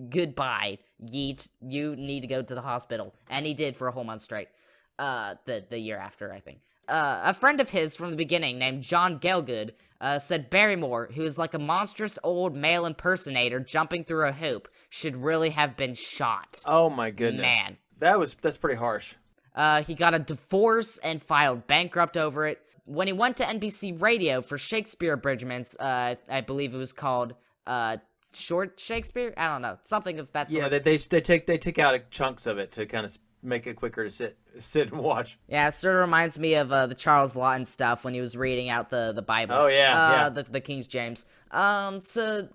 goodbye. Yeet, you need to go to the hospital. And he did for a whole month straight. The year after, I think. A friend of his from the beginning, named John Gielgud, said Barrymore, who is like a monstrous old male impersonator jumping through a hoop, should really have been shot. Oh my goodness. Man. That's pretty harsh. He got a divorce and filed bankrupt over it. When he went to NBC Radio for Shakespeare abridgments, I believe it was called Short Shakespeare? I don't know. Something of that sort. Yeah, they take out chunks of it to kind of make it quicker to sit and watch. Yeah, it sort of reminds me of the Charles Lawton stuff when he was reading out the Bible. Oh, yeah. The King James. So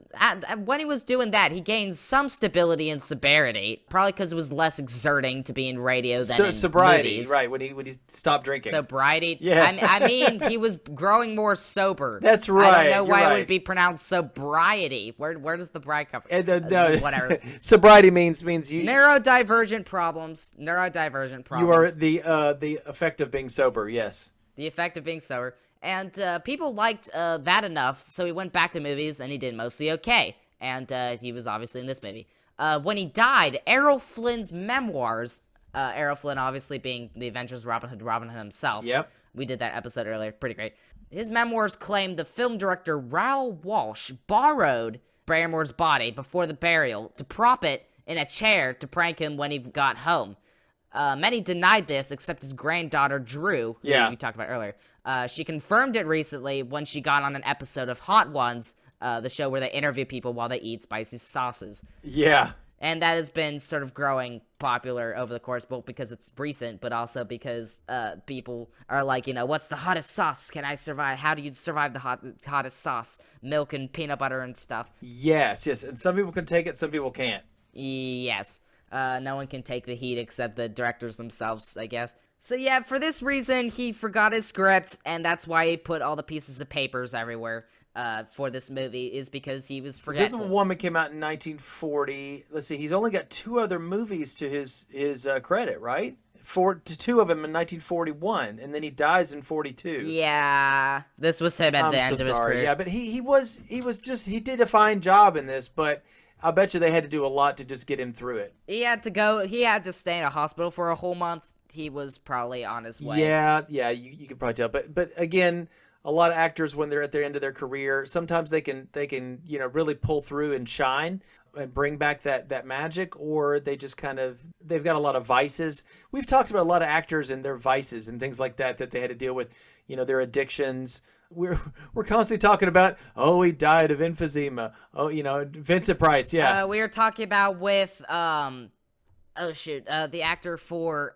when he was doing that, he gained some stability and sobriety, probably because it was less exerting to be in radio than in sobriety, movies. right? When he stopped drinking. Sobriety. Yeah. I mean, he was growing more sober. That's right. I don't know why you're it right. would be pronounced sobriety. Where does the bride come from? No, Whatever. Sobriety means you. Neurodivergent problems. You are the effect of being sober. Yes. The effect of being sober. And people liked that enough, so he went back to movies, and he did mostly okay. And he was obviously in this movie. When he died, Errol Flynn's memoirs, Errol Flynn obviously being the Adventures of Robin Hood himself. Yep. We did that episode earlier. Pretty great. His memoirs claimed the film director Raoul Walsh borrowed Barrymore's body before the burial to prop it in a chair to prank him when he got home. Many denied this, except his granddaughter, Drew, who we talked about earlier. She confirmed it recently when she got on an episode of Hot Ones, the show where they interview people while they eat spicy sauces. Yeah. And that has been sort of growing popular over the course, both because it's recent, but also because people are like, what's the hottest sauce? Can I survive? How do you survive the hottest sauce? Milk and peanut butter and stuff. Yes. And some people can take it, some people can't. Yes. No one can take the heat except the directors themselves, I guess. So yeah, for this reason, he forgot his script, and that's why he put all the pieces of papers everywhere for this movie, is because he was forgetful. Invisible Woman came out in 1940. Let's see, he's only got 2 other movies to his credit, right? Two of them in 1941, and then he dies in 42. Yeah, this was him at the end of his career. Yeah, but he did a fine job in this, but I bet you they had to do a lot to just get him through it. He had to stay in a hospital for a whole month. He was probably on his way. Yeah, you could probably tell. But again, a lot of actors, when they're at their end of their career, sometimes they can really pull through and shine and bring back that magic, or they just they've got a lot of vices. We've talked about a lot of actors and their vices and things like that they had to deal with, their addictions. We're constantly talking about, he died of emphysema. Vincent Price, yeah. We were talking about with the actor for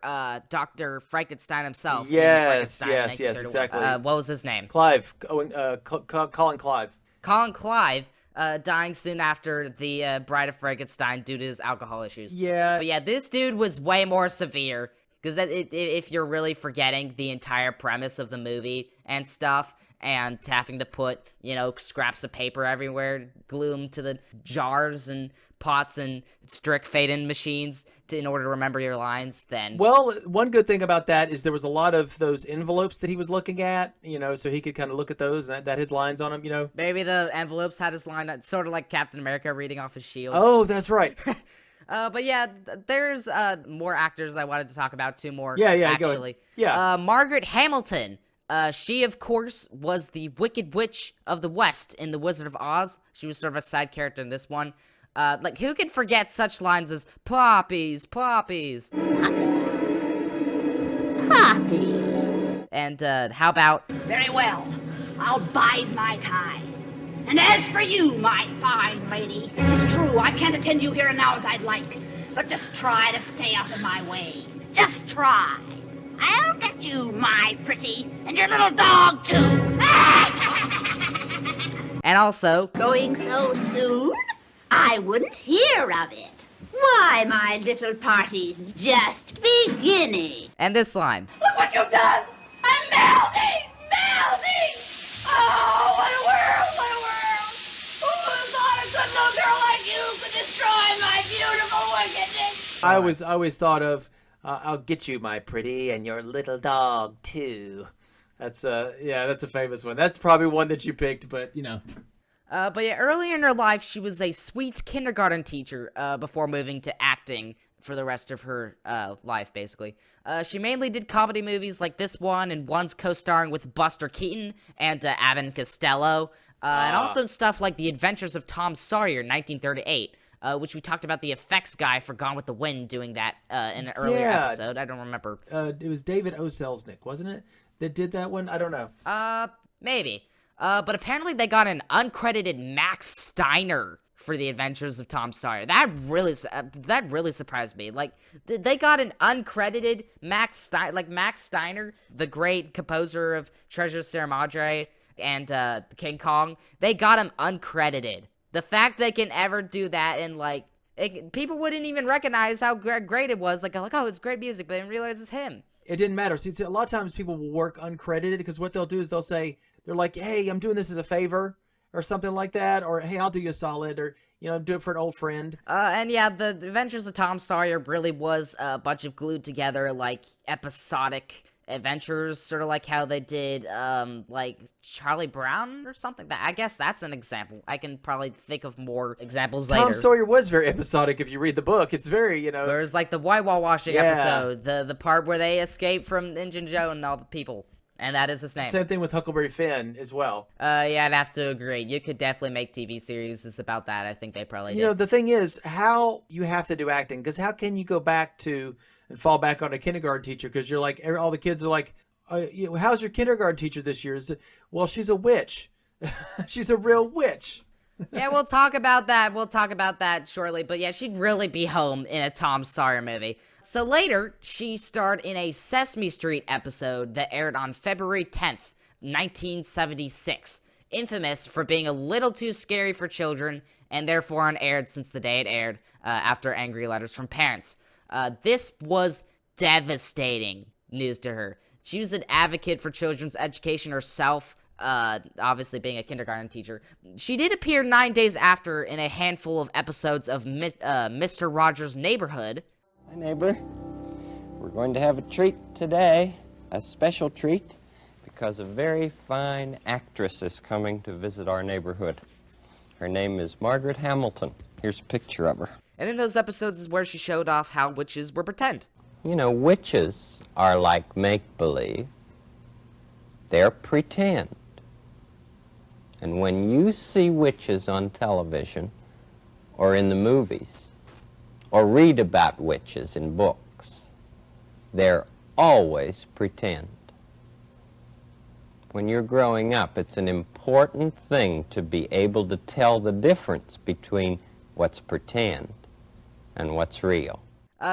Dr. Frankenstein himself. Yes, exactly. What was his name? Clive. Colin Clive. Colin Clive, dying soon after the Bride of Frankenstein due to his alcohol issues. Yeah. But yeah, this dude was way more severe, because if you're really forgetting the entire premise of the movie and stuff, and having to put, scraps of paper everywhere, glue them to the jars and pots and strict fade-in machines in order to remember your lines, then... Well, one good thing about that is there was a lot of those envelopes that he was looking at, so he could kind of look at those and that his lines on them, Maybe the envelopes had his line, sort of like Captain America reading off his shield. Oh, that's right. But yeah, there's more actors I wanted to talk about, 2 more, Yeah, actually. Go ahead. Yeah. Margaret Hamilton. She, of course, was the Wicked Witch of the West in The Wizard of Oz. She was sort of a side character in this one. Who can forget such lines as poppies, poppies? Poppies. And, how about... Very well. I'll bide my time. And as for you, my fine lady, 'tis true you. I can't attend to you here and now as I'd like. But just try to stay out of my way. Just try. I'll get you, my pretty, and your little dog, too. And also, Going so soon? I wouldn't hear of it. Why, my little party's just beginning. and this line. Look what you've done! I'm melting! Melting! Oh, what a world! What a world! Who would have thought a good little girl like you could destroy my beautiful wickedness? I always thought of, I'll get you, my pretty, and your little dog, too. That's a famous one. That's probably one that you picked, but, you know. But yeah, earlier in her life, she was a sweet kindergarten teacher before moving to acting for the rest of her life, basically. She mainly did comedy movies like this one, and one's co-starring with Buster Keaton and Abbott Costello, and also stuff like The Adventures of Tom Sawyer in 1938, which we talked about the effects guy for Gone with the Wind doing that in an earlier episode. I don't remember. It was David O. Selznick, wasn't it, that did that one? I don't know. Maybe. But apparently they got an uncredited Max Steiner for The Adventures of Tom Sawyer. That really surprised me. Like, they got an uncredited Max Steiner, the great composer of Treasure Sierra Madre and King Kong. They got him uncredited. The fact they can ever do that and, like, people wouldn't even recognize how great it was. Like, oh, it's great music, but they didn't realize it's him. It didn't matter. See, a lot of times people will work uncredited because what they'll do is they'll say, they're like, hey, I'm doing this as a favor or something like that. Or, hey, I'll do you a solid, or, you know, do it for an old friend. And yeah, the Adventures of Tom Sawyer really was a bunch of glued together, like, episodic adventures, sort of like how they did, like, Charlie Brown or something. I guess that's an example. I can probably think of more examples later. Tom Sawyer was very episodic if you read the book. It's very, you know. There's, like, the whitewash washing episode, the part where they escape from Injun Joe and all the people. And that is his name. Same thing with Huckleberry Finn as well. Yeah, I'd have to agree. You could definitely make TV series about that. I think they probably did. You know, the thing is, how you have to do acting, because how can you go back to and fall back on a kindergarten teacher? Because you're like, all the kids are like, how's your kindergarten teacher this year? Well, she's a witch. She's a real witch. Yeah, we'll talk about that. We'll talk about that shortly. But yeah, she'd really be home in a Tom Sawyer movie. So later, she starred in a Sesame Street episode that aired on February 10th, 1976, infamous for being a little too scary for children, and therefore unaired since the day it aired, after angry letters from parents. This was devastating news to her. She was an advocate for children's education herself, obviously being a kindergarten teacher. She did appear 9 days after in a handful of episodes of Mr. Rogers' Neighborhood. Hi, neighbor. We're going to have a treat today, a special treat, because a very fine actress is coming to visit our neighborhood. Her name is Margret Hamilton. Here's a picture of her. And in those episodes is where she showed off how witches were pretend. You know, witches are like make-believe. They're pretend. And when you see witches on television or in the movies, or read about witches in books, they're always pretend. When you're growing up, it's an important thing to be able to tell the difference between what's pretend and what's real.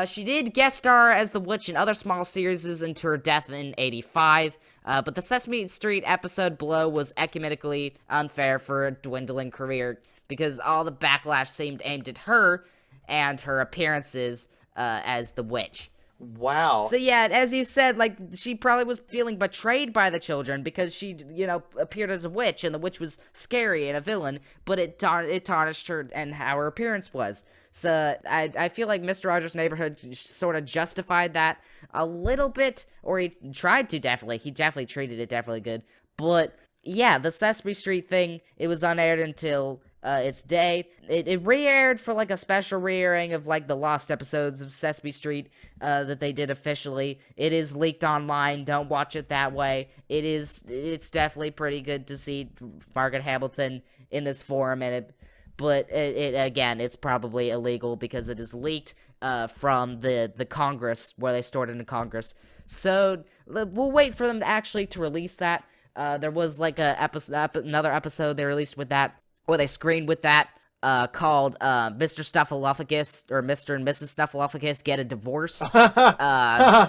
She did guest star as the witch in other small series until her death in '85, but the Sesame Street episode below was ecumenically unfair for a dwindling career because all the backlash seemed aimed at her and her appearances as the witch. Wow. So yeah, as you said, like, she probably was feeling betrayed by the children because she, you know, appeared as a witch, and the witch was scary and a villain, but it tarnished her and how her appearance was. So I feel like Mr. Rogers' Neighborhood sort of justified that a little bit, or he tried to definitely. He definitely treated it definitely good. But yeah, the Sesame Street thing, it was unaired until its day. It re-aired for like a special re-airing of like the lost episodes of Sesame Street that they did officially. It is leaked online. Don't watch it that way. It's definitely pretty good to see Margaret Hamilton in this form, but again, it's probably illegal because it is leaked from the Congress, where they stored it in Congress. So we'll wait for them to release that. There was like another episode they released with that, or they screened with that, called Mr. Snuffleupagus or Mr. and Mrs. Snuffleupagus Get a Divorce.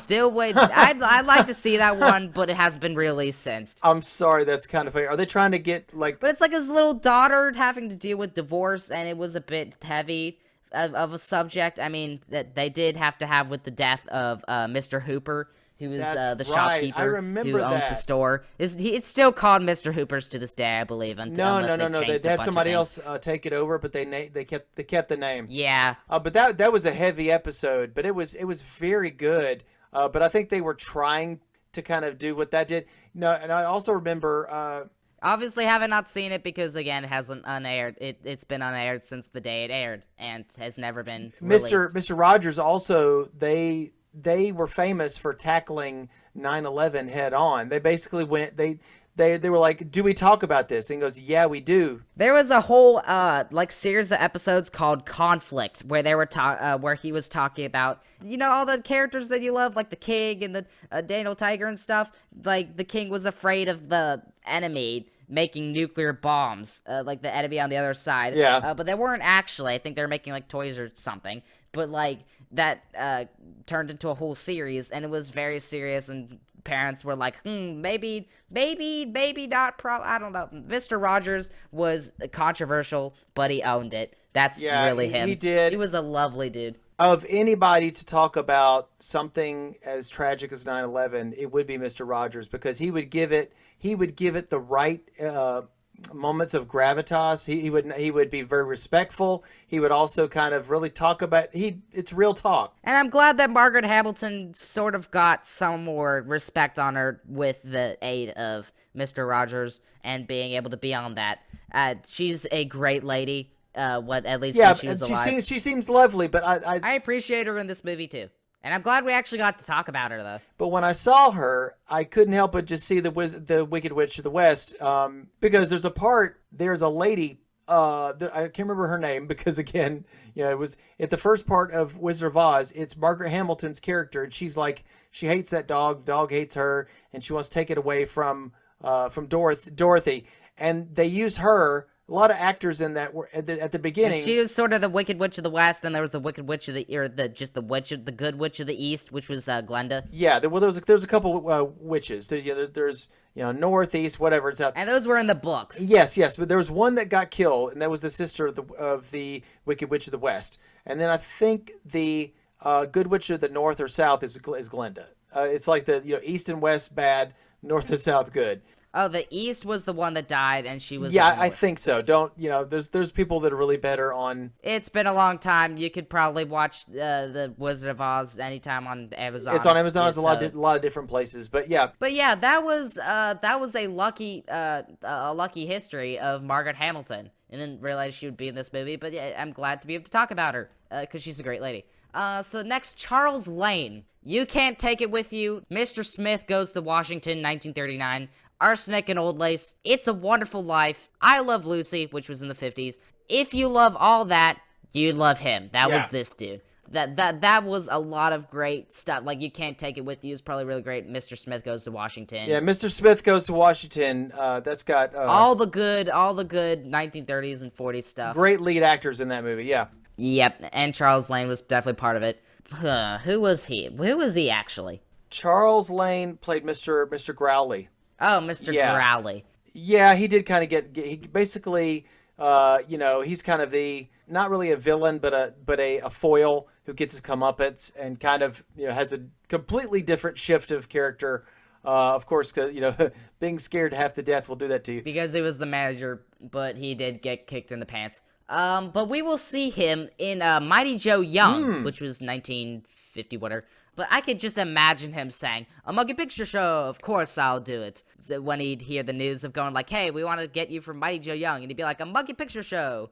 Still wait. I'd like to see that one, but it has been released since. I'm sorry, that's kind of funny. Are they trying to get like? But it's like his little daughter having to deal with divorce, and it was a bit heavy of a subject. I mean, that they did have to have with the death of Mr. Hooper, who is the shopkeeper who owns the store. It's still called Mr. Hooper's to this day, I believe. No. They had somebody else take it over, but they kept the name. Yeah. But that was a heavy episode, but it was very good. But I think they were trying to kind of do what that did. No, and I also remember. Obviously, haven't not seen it because again, it hasn't unaired. It's been unaired since the day it aired and has never been released. Mr. Rogers also they were famous for tackling 9/11 head on. They basically went they were like, "Do we talk about this?" And he goes, "Yeah, we do." There was a whole series of episodes called Conflict where they were where he was talking about all the characters that you love, like the King and the Daniel Tiger and stuff. Like the King was afraid of the enemy making nuclear bombs, like the enemy on the other side. Yeah. But they weren't actually. I think they were making like toys or something. But like that turned into a whole series, and it was very serious. And parents were like, maybe not. I don't know. Mr. Rogers was controversial, but he owned it. That's really him. He did. He was a lovely dude. Of anybody to talk about something as tragic as 9/11, it would be Mr. Rogers, because he would give it the right moments of gravitas. He would be very respectful. He would also kind of really talk about it's real talk. And I'm glad that Margret Hamilton sort of got some more respect on her with the aid of Mr. Rogers and being able to be on that. She's a great lady. At least when she was alive. She seems lovely, but I appreciate her in this movie too. And I'm glad we actually got to talk about her, though. But when I saw her, I couldn't help but just see the Wicked Witch of the West, because there's a lady, I can't remember her name, because again, it was at the first part of Wizard of Oz. It's Margaret Hamilton's character, and she's like, she hates that dog, the dog hates her, and she wants to take it away from Dorothy, and they use her. A lot of actors in that were at the beginning. And she was sort of the Wicked Witch of the West, and there was the Wicked Witch of the the Good Witch of the East, which was Glenda. Yeah, there's a couple witches. There's Northeast, whatever it's out. And those were in the books. Yes, but there was one that got killed, and that was the sister of the Wicked Witch of the West. And then I think the Good Witch of the North or South is Glenda. It's like the East and West bad, North and South good. Oh, the East was the one that died, and she was. Yeah, I think so. There's people that are really better on. It's been a long time. You could probably watch the Wizard of Oz anytime on Amazon. It's on Amazon. It's a lot of different places, but yeah. But yeah, that was a lucky history of Margaret Hamilton. I didn't realize she would be in this movie, but yeah, I'm glad to be able to talk about her because she's a great lady. So next, Charles Lane. You Can't Take It With You. Mr. Smith Goes to Washington, 1939. Arsenic and Old Lace, It's a Wonderful Life, I Love Lucy, which was in the 50s. If you love all that, you love him. That was this dude. That was a lot of great stuff. Like, You Can't Take It With You is probably really great. Mr. Smith Goes to Washington. Yeah, Mr. Smith Goes to Washington. That's got all the good 1930s and 40s stuff. Great lead actors in that movie. Yeah. Yep, and Charles Lane was definitely part of it. Who was he? Who was he actually? Charles Lane played Mr. Growley. Oh, Mr. Growley. Yeah, he did kind of he basically, he's kind of not really a villain, but a foil who gets his comeuppance and kind of, has a completely different shift of character. Of course, being scared half to death will do that to you. Because he was the manager, but he did get kicked in the pants. But we will see him in Mighty Joe Young, which was 1950 whatever. But I could just imagine him saying, "A monkey picture show, of course I'll do it." So when he'd hear the news of going like, "Hey, we want to get you from Mighty Joe Young," and he'd be like, "A monkey picture show,"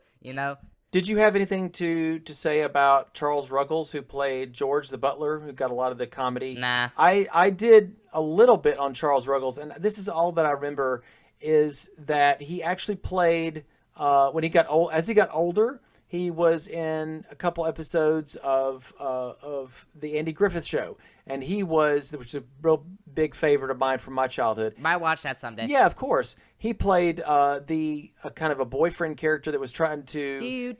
Did you have anything to say about Charles Ruggles, who played George the butler, who got a lot of the comedy? Nah. I did a little bit on Charles Ruggles, and this is all that I remember, is that he actually played, when he got old, as he got older, He was in a couple episodes of the Andy Griffith Show, and which is a real big favorite of mine from my childhood. Might watch that someday. Yeah, of course. He played the kind of a boyfriend character that was trying to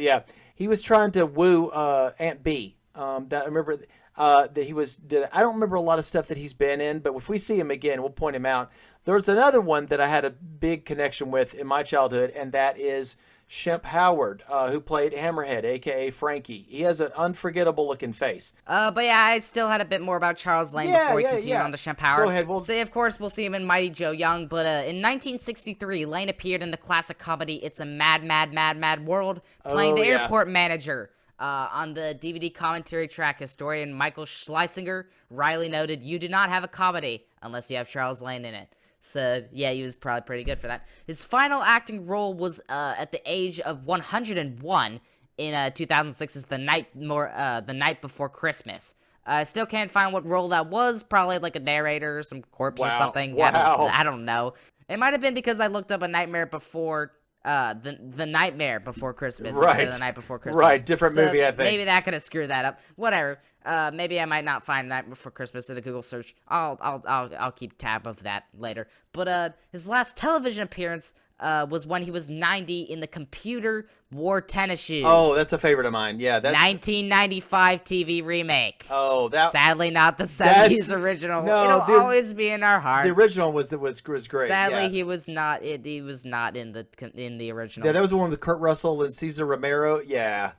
yeah. He was trying to woo Aunt B. That I remember that he did. I don't remember a lot of stuff that he's been in, but if we see him again, we'll point him out. There's another one that I had a big connection with in my childhood, and that is Shemp Howard, who played Hammerhead, a.k.a. Frankie. He has an unforgettable-looking face. But yeah, I still had a bit more about Charles Lane before we continue on to Shemp Howard. Go ahead. Of course, we'll see him in Mighty Joe Young, but in 1963, Lane appeared in the classic comedy It's a Mad, Mad, Mad, Mad World, playing the airport manager. On the DVD commentary track, historian Michael Schlesinger Riley noted, "You do not have a comedy unless you have Charles Lane in it." So, yeah, he was probably pretty good for that. His final acting role was at the age of 101 in 2006's The Night Before Christmas. I still can't find what role that was. Probably like a narrator, some corpse or something. Wow. I don't know. It might have been because I looked up A Nightmare Before the Nightmare Before Christmas instead of The Night Before Christmas. Right, different movie, I think. Maybe that could have screwed that up. Whatever. Maybe I might not find Night Before Christmas in a Google search. I'll keep tab of that later. But his last television appearance was when he was 90 in The Computer Wore Tennis Shoes. Oh, that's a favorite of mine. Yeah, that's 1995 TV remake. Oh, that sadly not the 70s original. No, it'll always be in our hearts. The original was great. Sadly, yeah. he was not. He was not in the original. Yeah, that was the one with Kurt Russell and Cesar Romero. Yeah,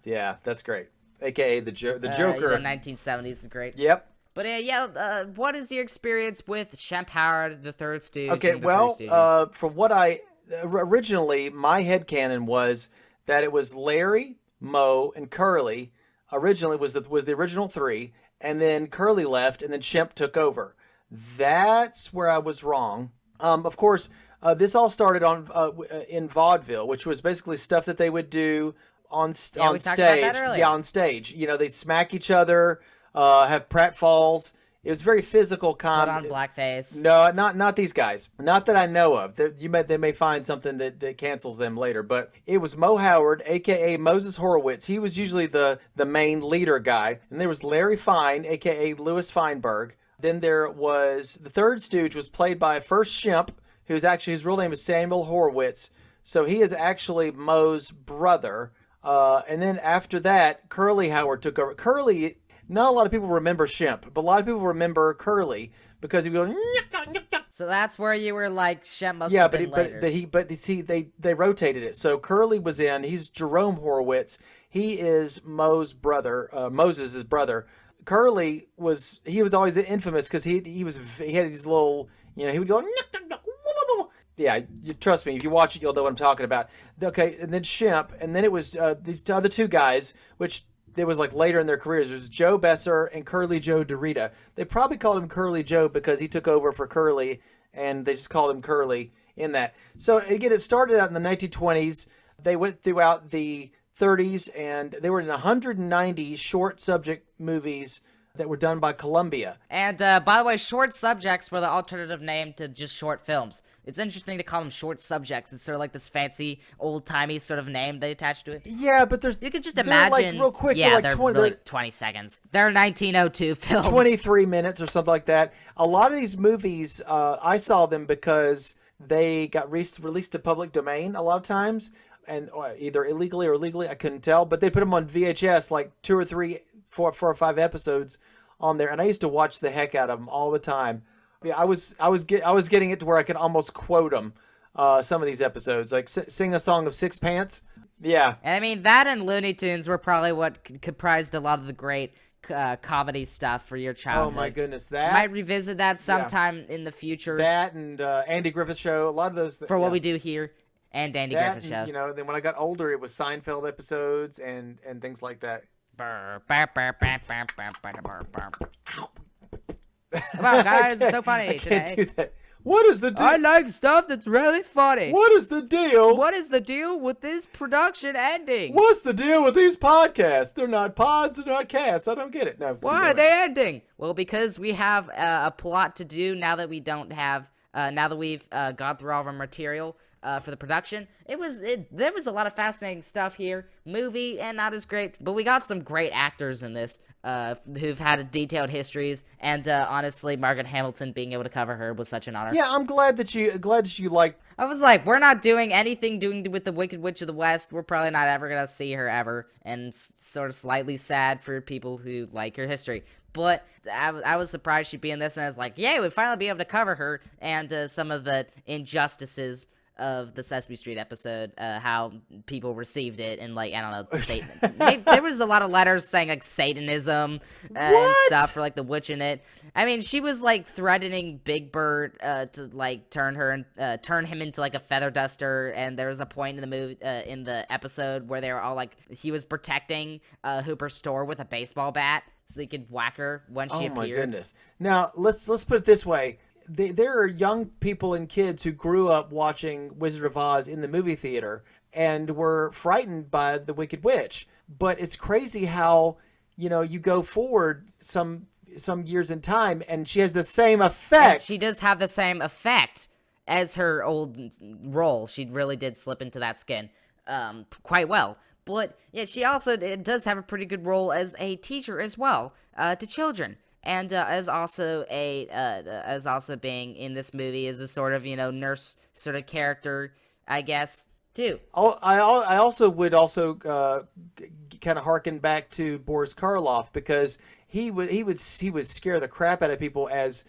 that's great. AKA the Joker. The 1970s is great. Yep. But what is your experience with Shemp Howard, the Third Stooge? Okay, from what originally my headcanon was that it was Larry, Moe, and Curly. Originally was the original three, and then Curly left, and then Shemp took over. That's where I was wrong. Of course, this all started in vaudeville, which was basically stuff that they would do on stage. Yeah, on stage. You know, they smack each other, have pratfalls. It was very physical comedy. Put on blackface. No, not these guys. Not that I know of. They may find something that cancels them later. But it was Moe Howard, a.k.a. Moses Horowitz. He was usually the main leader guy. And there was Larry Fine, a.k.a. Louis Feinberg. Then there was the Third Stooge was played by first Shemp, who's actually, his real name is Samuel Horowitz. So he is actually Moe's brother. And then after that, Curly Howard took over. Curly... Not a lot of people remember Shemp, but a lot of people remember Curly because he would go. So that's where you were like, Shemp must have been later. But see, they rotated it. So Curly was in. He's Jerome Horowitz. He is Moe's brother, Moses' brother. Curly was always infamous because he had these little, he would go. Yeah, trust me. If you watch it, you'll know what I'm talking about. Okay, and then Shemp, and then it was these other two guys, which. It was like later in their careers. It was Joe Besser and Curly Joe DeRita. They probably called him Curly Joe because he took over for Curly, and they just called him Curly in that. So again, it started out in the 1920s. They went throughout the 30s, and they were in 190 short subject movies that were done by Columbia. And by the way, short subjects were the alternative name to just short films. It's interesting to call them short subjects. It's sort of like this fancy, old-timey sort of name they attach to it. Yeah, but you can just imagine. Like real quick. Yeah, they're like 20 seconds. They're 1902 films. 23 minutes or something like that. A lot of these movies, I saw them because they got released to public domain a lot of times, and either illegally or legally, I couldn't tell. But they put them on VHS, like 2 or 3, 4 or 5 episodes on there, and I used to watch the heck out of them all the time. Yeah, I was getting it to where I could almost quote them. Some of these episodes, like sing a song of Sixpence. Yeah, and I mean that and Looney Tunes were probably what comprised a lot of the great comedy stuff for your childhood. Oh my goodness, that might revisit that sometime in the future. That and Andy Griffith Show, a lot of those for what we do here, and Andy Griffith Show. Then when I got older, it was Seinfeld episodes and things like that. Come on, guys, it's so funny today. I can't do that. What is the deal? I like stuff that's really funny. What is the deal? What is the deal with this production ending? What's the deal with these podcasts? They're not pods, they're not casts. I don't get it. No. Why are they ending? Well, because we have a plot to do now that we don't have, now that we've gone through all of our material. for the production. There was a lot of fascinating stuff here. Movie, and not as great, but we got some great actors in this who've had detailed histories, and honestly, Margaret Hamilton, being able to cover her was such an honor. Yeah, I'm glad that you liked. I was like, we're not doing anything with the Wicked Witch of the West. We're probably not ever gonna see her ever, and sort of slightly sad for people who like her history. But I was surprised she'd be in this, and I was like, yay, we'd finally be able to cover her and some of the injustices of the Sesame Street episode, how people received it, and like, I don't know, Satan. There was a lot of letters saying like Satanism and stuff for like the witch in it. I mean, she was like threatening Big Bird to like turn him into like a feather duster, and there was a point in the movie in the episode where they were all like, he was protecting Hooper's store with a baseball bat so he could whack her when she appeared. Oh my goodness! Now let's put it this way. There are young people and kids who grew up watching Wizard of Oz in the movie theater and were frightened by the Wicked Witch. But it's crazy how, you go forward some years in time and she has the same effect. And she does have the same effect as her old role. She really did slip into that skin quite well. But yeah, she also does have a pretty good role as a teacher as well to children. And as also being in this movie as a sort of nurse sort of character, I guess too. I also would kind of harken back to Boris Karloff, because he would scare the crap out of people as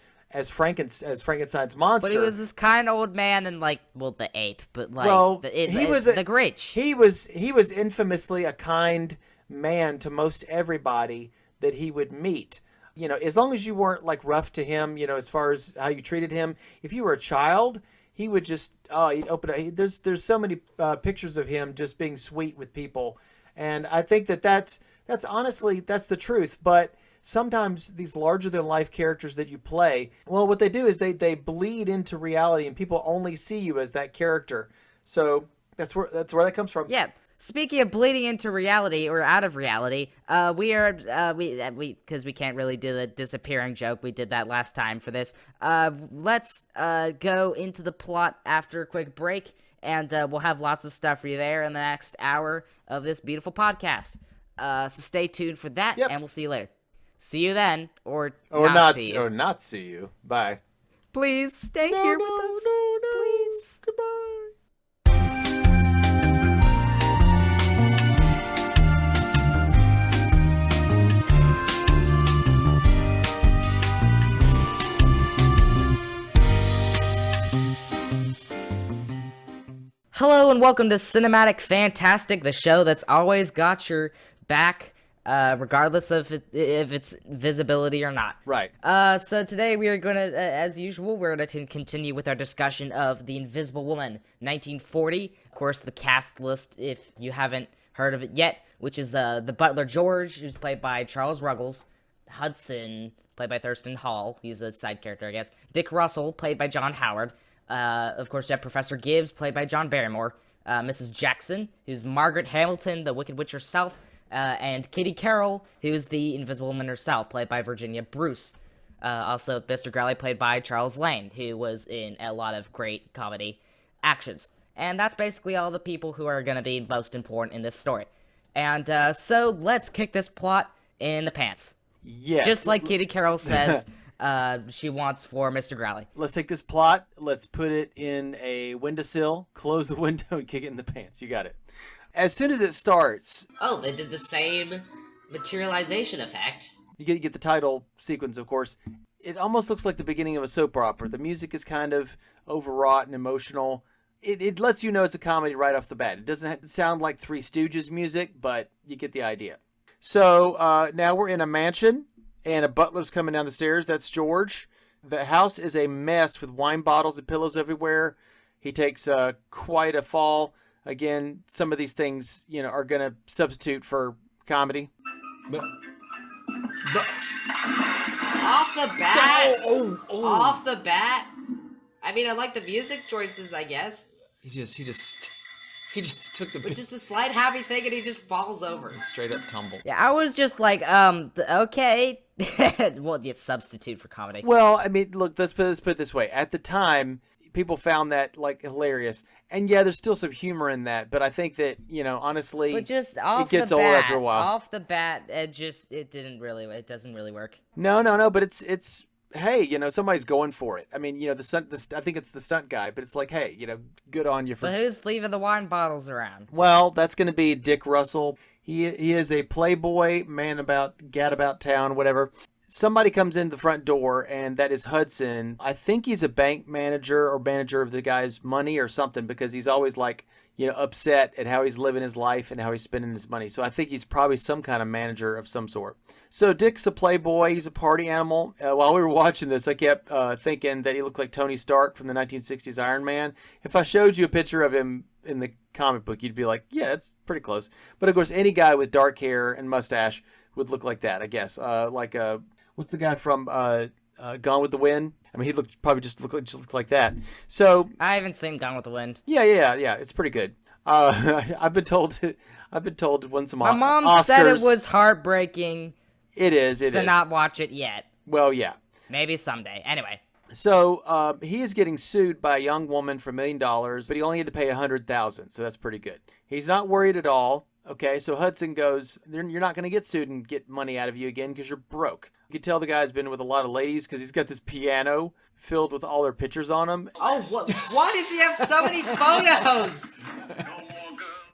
Frankenstein's monster. But he was this kind old man, and the ape, but he was the Grinch. He was infamously a kind man to most everybody that he would meet. As long as you weren't rough to him, as far as how you treated him. If you were a child, he would just he'd open it. There's so many pictures of him just being sweet with people, and I think that's honestly the truth. But sometimes these larger than life characters that you play, well, what they do is they bleed into reality, and people only see you as that character. So that's where that comes from. Yeah. Speaking of bleeding into reality or out of reality, because we can't really do the disappearing joke. We did that last time for this. Let's go into the plot after a quick break, and we'll have lots of stuff for you there in the next hour of this beautiful podcast. So stay tuned for that, and we'll see you later. See you then, or not see you. Or not see you. Bye. Please stay here with us. Please. Goodbye. Hello and welcome to Cinematic Fantastic, the show that's always got your back, regardless of if it's visibility or not. Right. So today we are going to, as usual, we're going to continue with our discussion of The Invisible Woman, 1940. Of course, the cast list, if you haven't heard of it yet, which is the butler George, who's played by Charles Ruggles, Hudson, played by Thurston Hall, he's a side character, I guess, Dick Russell, played by John Howard. Of course, you have Professor Gibbs, played by John Barrymore, Mrs. Jackson, who's Margaret Hamilton, the Wicked Witch herself, and Kitty Carroll, who's the Invisible Woman herself, played by Virginia Bruce. Also, Mr. Growley, played by Charles Lane, who was in a lot of great comedy actions. And that's basically all the people who are going to be most important in this story. And so, let's kick this plot in the pants. Yes. Just like Kitty Carroll says... she wants for Mr. Growley. Let's take this plot, let's put it in a windowsill, close the window, and kick it in the pants. You got it. As soon as it starts... Oh, they did the same materialization effect. You get the title sequence, of course. It almost looks like the beginning of a soap opera. The music is kind of overwrought and emotional. It lets you know it's a comedy right off the bat. It doesn't sound like Three Stooges music, but you get the idea. So now we're in a mansion. And a butler's coming down the stairs. That's George. The house is a mess with wine bottles and pillows everywhere. He takes quite a fall. Again, some of these things, are going to substitute for comedy. But off the bat. Off the bat. I mean, I like the music choices, I guess. He just took the... Which is the slight happy thing, and he just falls over. Straight up tumble. Yeah, I was just like, okay. Well, it's substitute for comedy. Well, I mean, look, let's put it this way. At the time, people found that like hilarious. And yeah, there's still some humor in that, but I think that, honestly, But just off it gets the old bat, after a while. off the bat, it doesn't really work. No, but it's hey, somebody's going for it. I mean, I think it's the stunt guy, but it's like, hey, good on you for. But who's leaving the wine bottles around? Well, that's going to be Dick Russell. He is a playboy, gad about town, whatever. Somebody comes in the front door, and that is Hudson. I think he's a bank manager or manager of the guy's money or something, because he's always like, upset at how he's living his life and how he's spending his money. So I think he's probably some kind of manager of some sort. So Dick's a playboy. He's a party animal. While we were watching this, I kept thinking that he looked like Tony Stark from the 1960s Iron Man. If I showed you a picture of him in the comic book, you'd be like, yeah, that's pretty close. But of course, any guy with dark hair and mustache would look like that, I guess. What's the guy from Gone with the Wind? I mean, he probably just looked like that. So I haven't seen Gone with the Wind. Yeah, it's pretty good. I've been told it won some My mom Oscars. said it was heartbreaking. It is. To not watch it yet. Well, yeah. Maybe someday. Anyway. So he is getting sued by a young woman for $1 million, but he only had to pay $100,000, so that's pretty good. He's not worried at all. Okay, so Hudson goes, you're not going to get sued and get money out of you again because you're broke. You can tell the guy's been with a lot of ladies because he's got this piano filled with all their pictures on him. Oh, what? Why does he have so many photos?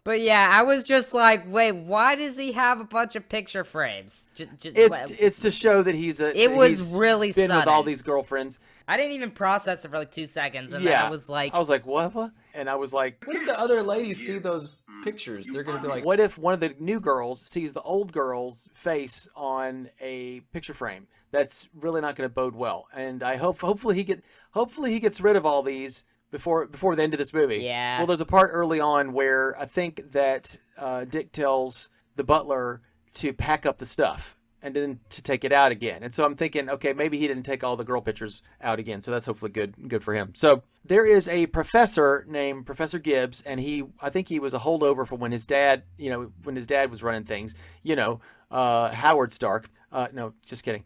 But yeah, I was just like, wait, why does he have a bunch of picture frames? It's to show that he's really been sudden. with all these girlfriends. I didn't even process it for like 2 seconds, and then I was like, what? And I was like, what if the other ladies see those pictures? They're gonna be like, what if one of the new girls sees the old girl's face on a picture frame? That's really not going to bode well. And I hopefully he gets rid of all these before the end of this movie. Yeah. Well, there's a part early on where I think that Dick tells the butler to pack up the stuff and then to take it out again. And so I'm thinking, okay, maybe he didn't take all the girl pictures out again. So that's hopefully good for him. So there is a professor named Professor Gibbs, and I think he was a holdover from when his dad was running things, Howard Stark. No, just kidding.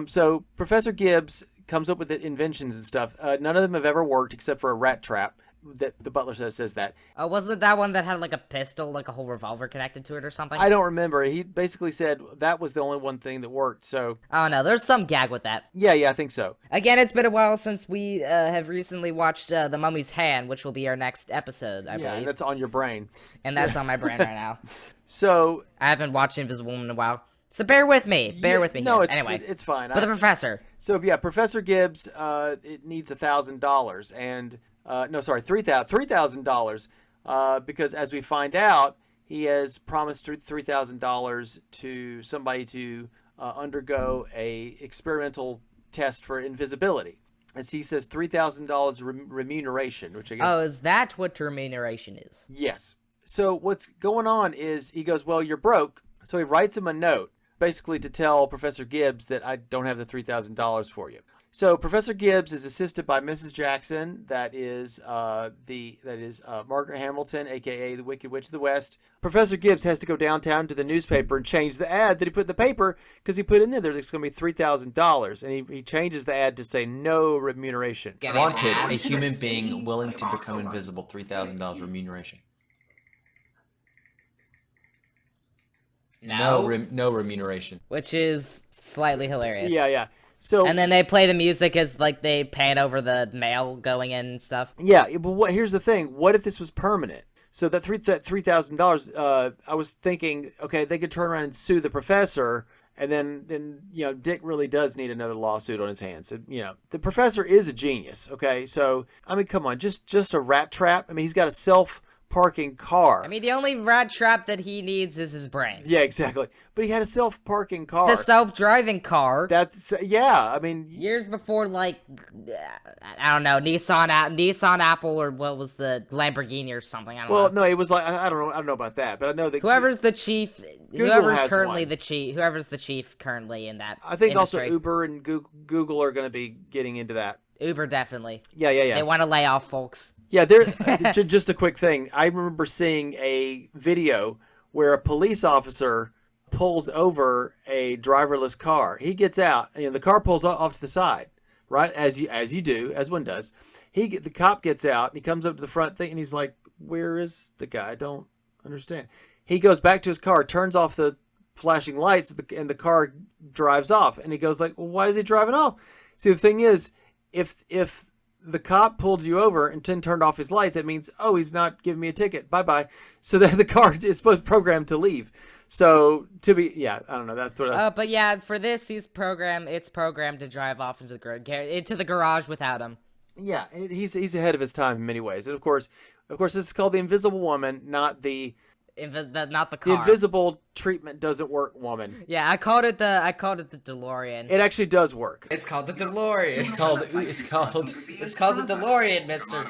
So Professor Gibbs comes up with the inventions and stuff. None of them have ever worked except for a rat trap. That the butler says that. Wasn't that one that had like a pistol, like a whole revolver connected to it or something? I don't remember. He basically said that was the only one thing that worked. So. Oh no, there's some gag with that. Yeah, I think so. Again, it's been a while since we have recently watched The Mummy's Hand, which will be our next episode, I believe. Yeah, and that's on your brain. And that's on my brain right now. So. I haven't watched Invisible Woman in a while. So bear with me. Bear with me. No, here. Anyway, it's fine. But the professor. So yeah, Professor Gibbs, it needs $1,000 and $3,000 because as we find out, he has promised $3,000 to somebody to undergo a experimental test for invisibility. As he says, $3,000 remuneration, which I guess. Oh, is that what remuneration is? Yes. So what's going on is he goes, well, you're broke. So he writes him a note, basically to tell Professor Gibbs that I don't have the $3,000 for you. So Professor Gibbs is assisted by Mrs. Jackson, that is Margret Hamilton, aka the Wicked Witch of the West. Professor Gibbs has to go downtown to the newspaper and change the ad that he put in the paper because he put in there's going to be $3,000, and he changes the ad to say no remuneration. Wanted, a human being willing to become invisible, $3,000 remuneration. No remuneration. Which is slightly hilarious. Yeah. So and then they play the music as like they pan over the mail going in and stuff. Yeah, but here's the thing: what if this was permanent? So that $3,000, I was thinking, okay, they could turn around and sue the professor, and then Dick really does need another lawsuit on his hands. The professor is a genius. Okay, so I mean, come on, just a rat trap. I mean, he's got a self-parking car. I mean, the only rat trap that he needs is his brain. Yeah, exactly. But he had a self-parking car. The self-driving car. That's I mean, years before, like, I don't know, Nissan Apple, or what was the Lamborghini or something. I don't know. Well, no, it was like I don't know about that, but I know that whoever's the chief, Google whoever's has currently one. the chief, whoever's the chief currently in that. I think industry. Also Uber and Google are going to be getting into that. Uber definitely. Yeah. They want to lay off folks. Yeah, there. Just a quick thing. I remember seeing a video where a police officer pulls over a driverless car. He gets out, and the car pulls off to the side, right? As one does. The cop gets out and he comes up to the front thing and he's like, where is the guy? I don't understand. He goes back to his car, turns off the flashing lights, and the car drives off. And he goes like, well, why is he driving off? See, the thing is, if the cop pulled you over and then turned off his lights, that means, oh, he's not giving me a ticket. Bye-bye. So then the car is supposed programmed to leave. So I don't know. That's what I was... But yeah, for this, it's programmed to drive off into the garage without him. Yeah, he's ahead of his time in many ways. And of course, this is called the Invisible Woman, not the car. The invisible treatment doesn't work, woman. Yeah, I called it the DeLorean. It actually does work. It's called the DeLorean. It's called the DeLorean, Mister.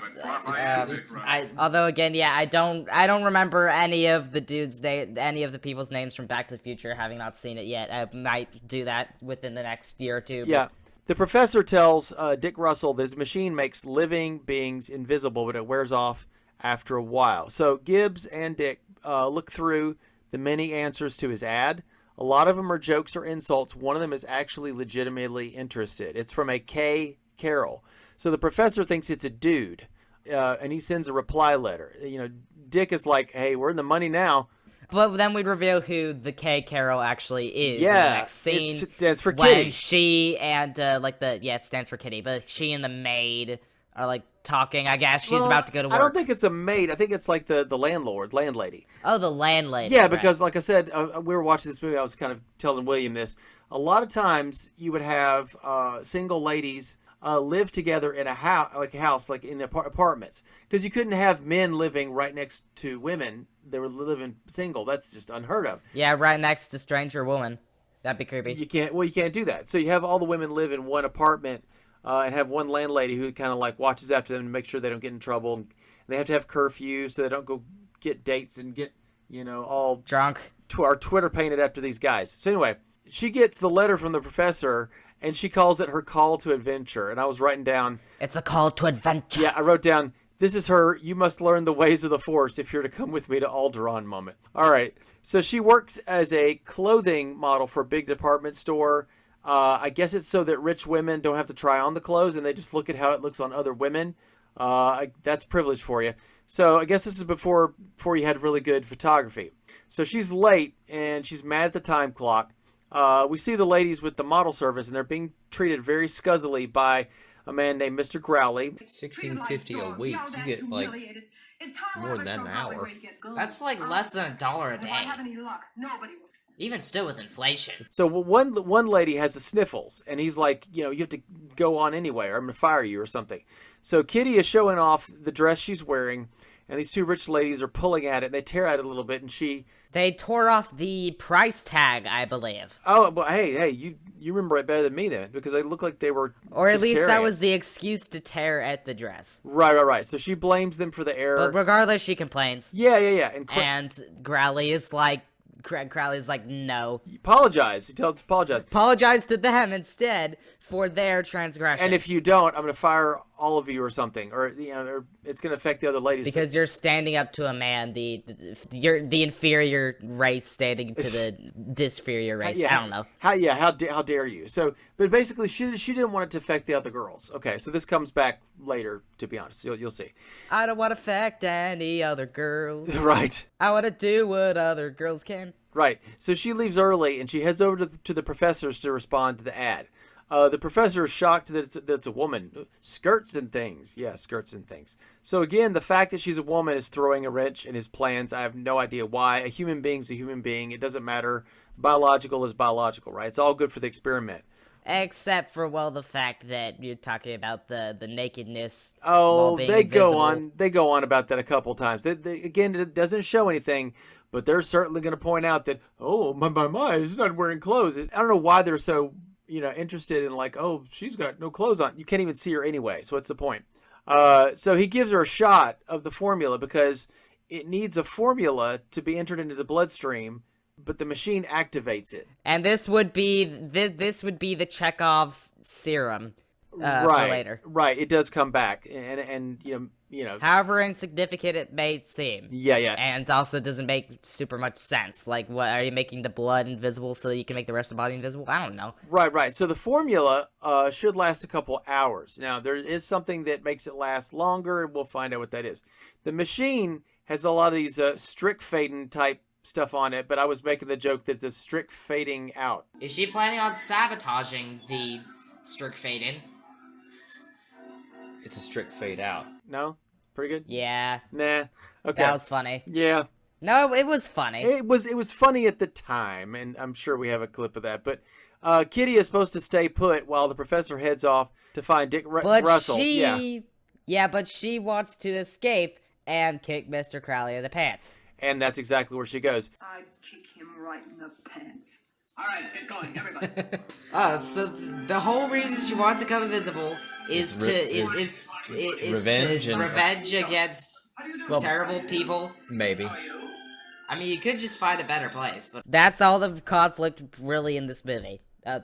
Although again, yeah, I don't remember any of the people's names from Back to the Future, having not seen it yet. I might do that within the next year or two. Yeah. The professor tells Dick Russell that his machine makes living beings invisible, but it wears off after a while. So Gibbs and Dick look through the many answers to his ad. A lot of them are jokes or insults. One of them is actually legitimately interested. It's from a K. Carroll. So the professor thinks it's a dude, and he sends a reply letter. Dick is like, hey, we're in the money now. But then we'd reveal who the K. Carroll actually is. Yeah, in the next scene. It stands for when Kitty. She and it stands for Kitty. But she and the maid are like talking. I guess she's about to go to work. I don't think it's a maid. I think it's like the landlady. Oh, the landlady. Yeah, because like I said, we were watching this movie. I was kind of telling William this. A lot of times you would have single ladies live together in a house, like in apartments, because you couldn't have men living right next to women. They were living single. That's just unheard of. Yeah, right next to stranger woman. That'd be creepy. You can't do that. So you have all the women live in one apartment and have one landlady who kind of like watches after them to make sure they don't get in trouble. And they have to have curfew so they don't go get dates and get, all drunk. Our Twitter painted after these guys. So anyway, she gets the letter from the professor and she calls it her call to adventure. And I was writing down, it's a call to adventure. Yeah, I wrote down, this is her, you must learn the ways of the Force if you're to come with me to Alderaan moment. All right. So she works as a clothing model for a big department store. I guess it's so that rich women don't have to try on the clothes and they just look at how it looks on other women. That's privilege for you. So I guess this is before you had really good photography. So she's late and she's mad at the time clock. We see the ladies with the model service and they're being treated very scuzzily by a man named Mr. Growley. $16.50 a week. You get like more than that an hour. That's like less than $1 a day. Even still with inflation. So one lady has the sniffles, and he's like, you have to go on anyway, or I'm going to fire you or something. So Kitty is showing off the dress she's wearing, and these two rich ladies are pulling at it, and they tear at it a little bit, and They tore off the price tag, I believe. Oh, but hey, you remember it better than me then, because they look like they were Or at least that was the excuse to tear at the dress. Right. So she blames them for the error. But regardless, she complains. Yeah. And Growley's like, no. Apologize. He tells us to apologize. Apologize to them instead for their transgression. And if you don't, I'm going to fire all of you or something, or it's going to affect the other ladies. Because you're standing up to a man, you're the inferior race standing to the disferior race. I don't know. How dare you? So, but basically, she didn't want it to affect the other girls. Okay, so this comes back later. To be honest, you'll see. I don't want to affect any other girls. Right. I want to do what other girls can. Right. So she leaves early and she heads over to the professors to respond to the ad. The professor is shocked that it's a woman. Skirts and things. Yeah, skirts and things. So again, the fact that she's a woman is throwing a wrench in his plans. I have no idea why. A human being's a human being. It doesn't matter. Biological is biological, right? It's all good for the experiment. Except for, the fact that you're talking about the nakedness. Oh, they invisible. go on about that a couple times. Again, it doesn't show anything, but they're certainly going to point out that, oh, my, he's not wearing clothes. I don't know why they're so interested in like, oh, she's got no clothes on. You can't even see her anyway. So what's the point? So he gives her a shot of the formula because it needs a formula to be entered into the bloodstream, but the machine activates it. And this would be the Chekhov's serum. for later. Right, it does come back, and you know. However insignificant it may seem. Yeah. And also doesn't make super much sense. Like, what are you making the blood invisible so that you can make the rest of the body invisible? I don't know. Right. So the formula should last a couple hours. Now, there is something that makes it last longer, and we'll find out what that is. The machine has a lot of these strict fading type stuff on it, but I was making the joke that it's a strict fading out. Is she planning on sabotaging the strict fade in? It's a strict fade out. No? Pretty good? Yeah. Nah. Okay. That was funny. Yeah. No, it was funny. It was funny at the time, and I'm sure we have a clip of that. But Kitty is supposed to stay put while the professor heads off to find Dick Russell. But she wants to escape and kick Mr. Crowley in the pants. And that's exactly where she goes. I'd kick him right in the pants. All right, get going, everybody. So the whole reason she wants to become invisible is revenge against terrible people. Maybe. I mean, you could just find a better place, but that's all the conflict really in this movie.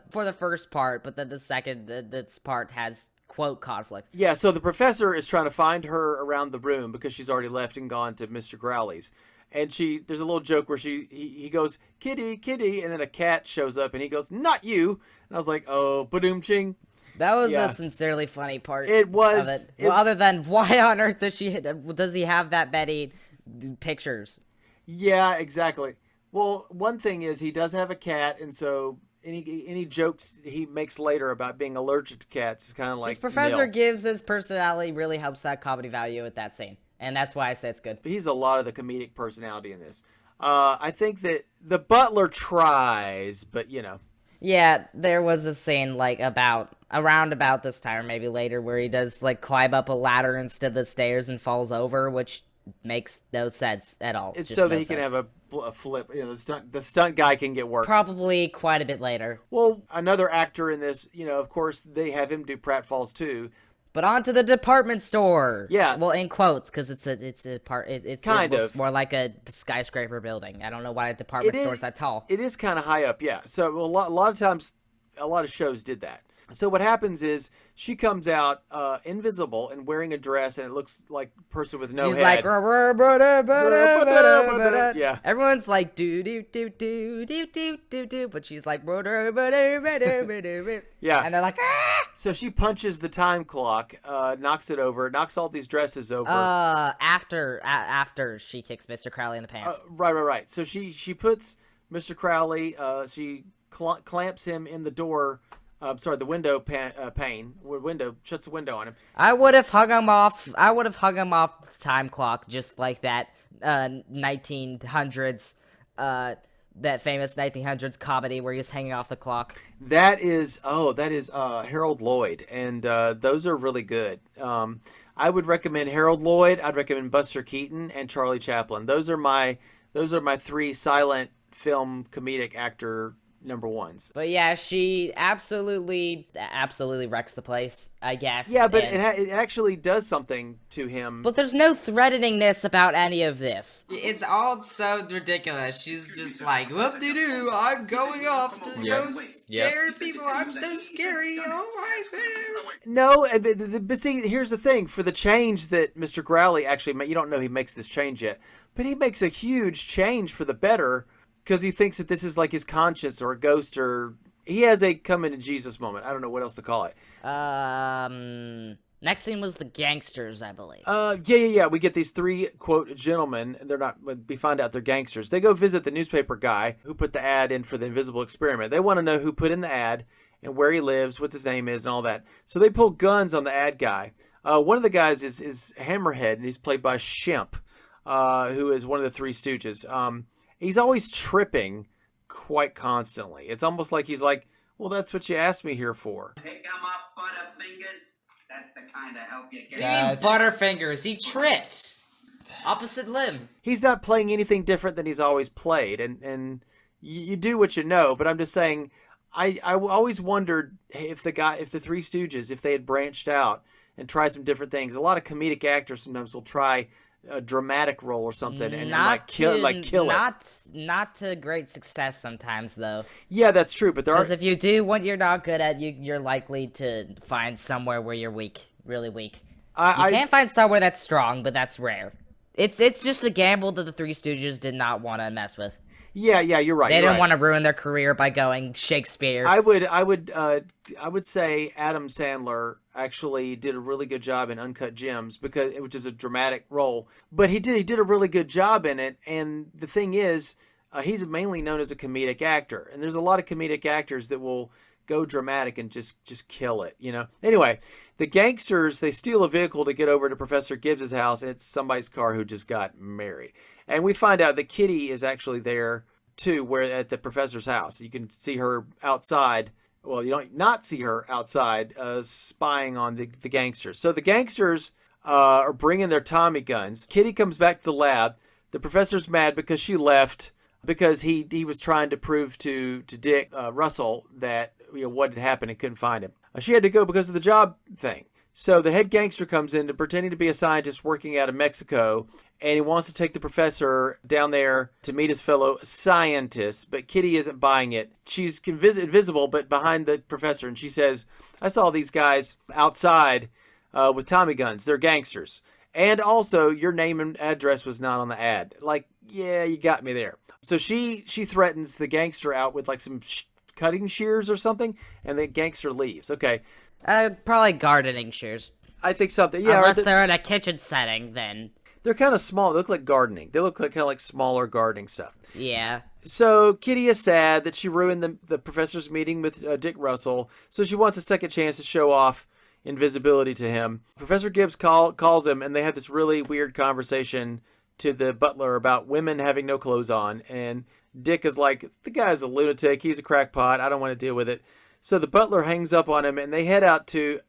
For the first part, but then the second, this part has quote conflict. Yeah, so the professor is trying to find her around the room because she's already left and gone to Mr. Crowley's. And there's a little joke where he goes, Kitty, Kitty, and then a cat shows up and he goes, not you. And I was like, oh, ba-doom-ching. That was a sincerely funny part. It was. Of it. Well, other than why on earth does he have that many pictures? Yeah, exactly. Well, one thing is he does have a cat, and so any jokes he makes later about being allergic to cats is kind of like this professor gives his personality really helps that comedy value at that scene. And that's why I say it's good. He's a lot of the comedic personality in this. I think that the butler tries, but you know. Yeah, there was a scene like around about this time or maybe later where he does like climb up a ladder instead of the stairs and falls over, which makes no sense at all. It's so that he can have a flip. You know, the stunt guy can get work. Probably quite a bit later. Well, another actor in this, you know, of course they have him do pratfalls too. But on to the department store. Yeah. Well, in quotes, because it looks more like a skyscraper building. I don't know why a department store is that tall. It is kind of high up, yeah. So a lot of times, a lot of shows did that. So what happens is she comes out invisible and wearing a dress, and it looks like a person with no head. She's like, yeah. Everyone's like, do do do do do do do do, but she's like, yeah. And they're like, ah! So she punches the time clock, knocks it over, knocks all these dresses over. After she kicks Mr. Crowley in the pants. Right. So she puts Mr. Crowley, she clamps him in the door. The window pane. Window shuts the window on him. I would have hung him off. The time clock just like that 1900s, that famous 1900s comedy where he's hanging off the clock. That is Harold Lloyd, and those are really good. I would recommend Harold Lloyd. I'd recommend Buster Keaton and Charlie Chaplin. Those are my three silent film comedic actor number ones. But yeah, she absolutely wrecks the place, I guess. Yeah, but it actually does something to him. But there's no threateningness about any of this. It's all so ridiculous. She's just like, whoop-de-doo, I'm going off to go scare people. I'm so scary. Oh my goodness. No, but see, here's the thing. For the change that Mr. Crowley actually made, you don't know he makes this change yet, but he makes a huge change for the better. Because he thinks that this is like his conscience or a ghost, or he has a come into Jesus moment. I don't know what else to call it. Next scene was the gangsters, I believe. Yeah. We get these three, quote, gentlemen. They're not, we find out they're gangsters. They go visit the newspaper guy who put the ad in for the invisible experiment. They want to know who put in the ad and where he lives, what his name is, and all that. So they pull guns on the ad guy. One of the guys is Hammerhead, and he's played by Shemp, who is one of the Three Stooges. He's always tripping quite constantly. It's almost like he's like, well, that's what you asked me here for. Pick 'em up, Butterfingers. That's the kind of help you get. Butterfingers, he tripped. Opposite limb. He's not playing anything different than he's always played. And you do what you know, but I'm just saying, I always wondered if the Three Stooges, if they had branched out and tried some different things. A lot of comedic actors sometimes will try a dramatic role or something and Not kill it. Not to great success sometimes, though. Yeah, that's true, but there are... Because if you do what you're not good at, you're likely to find somewhere where you're weak, really weak. You can't find somewhere that's strong, but that's rare. It's just a gamble that the Three Stooges did not want to mess with. Yeah, you're right. They didn't want to ruin their career by going Shakespeare. I would say Adam Sandler actually did a really good job in Uncut Gems, which is a dramatic role, but he did a really good job in it. And the thing is, he's mainly known as a comedic actor, and there's a lot of comedic actors that will go dramatic and just kill it, you know. Anyway, the gangsters, they steal a vehicle to get over to Professor Gibbs's house, and it's somebody's car who just got married. And we find out that Kitty is actually there too, where at the professor's house. You can see her outside. Well, you don't not see her outside spying on the gangsters. So the gangsters are bringing their Tommy guns. Kitty comes back to the lab. The professor's mad because she left because he was trying to prove to Dick Russell that what had happened and couldn't find him. She had to go because of the job thing. So the head gangster comes in pretending to be a scientist working out of Mexico, and he wants to take the professor down there to meet his fellow scientists, but Kitty isn't buying it. She's invisible, but behind the professor, and she says, I saw these guys outside with Tommy guns. They're gangsters. And also, your name and address was not on the ad. Like, yeah, you got me there. So she threatens the gangster out with like some cutting shears or something, and the gangster leaves. Okay. Probably gardening shears. I think something. Yeah. Unless they're in a kitchen setting, then they're kind of small. They look like gardening. They look like kind of like smaller gardening stuff. Yeah. So Kitty is sad that she ruined the professor's meeting with Dick Russell. So she wants a second chance to show off invisibility to him. Professor Gibbs calls him, and they have this really weird conversation to the butler about women having no clothes on. And Dick is like, the guy's a lunatic. He's a crackpot. I don't want to deal with it. So the butler hangs up on him, and they head out to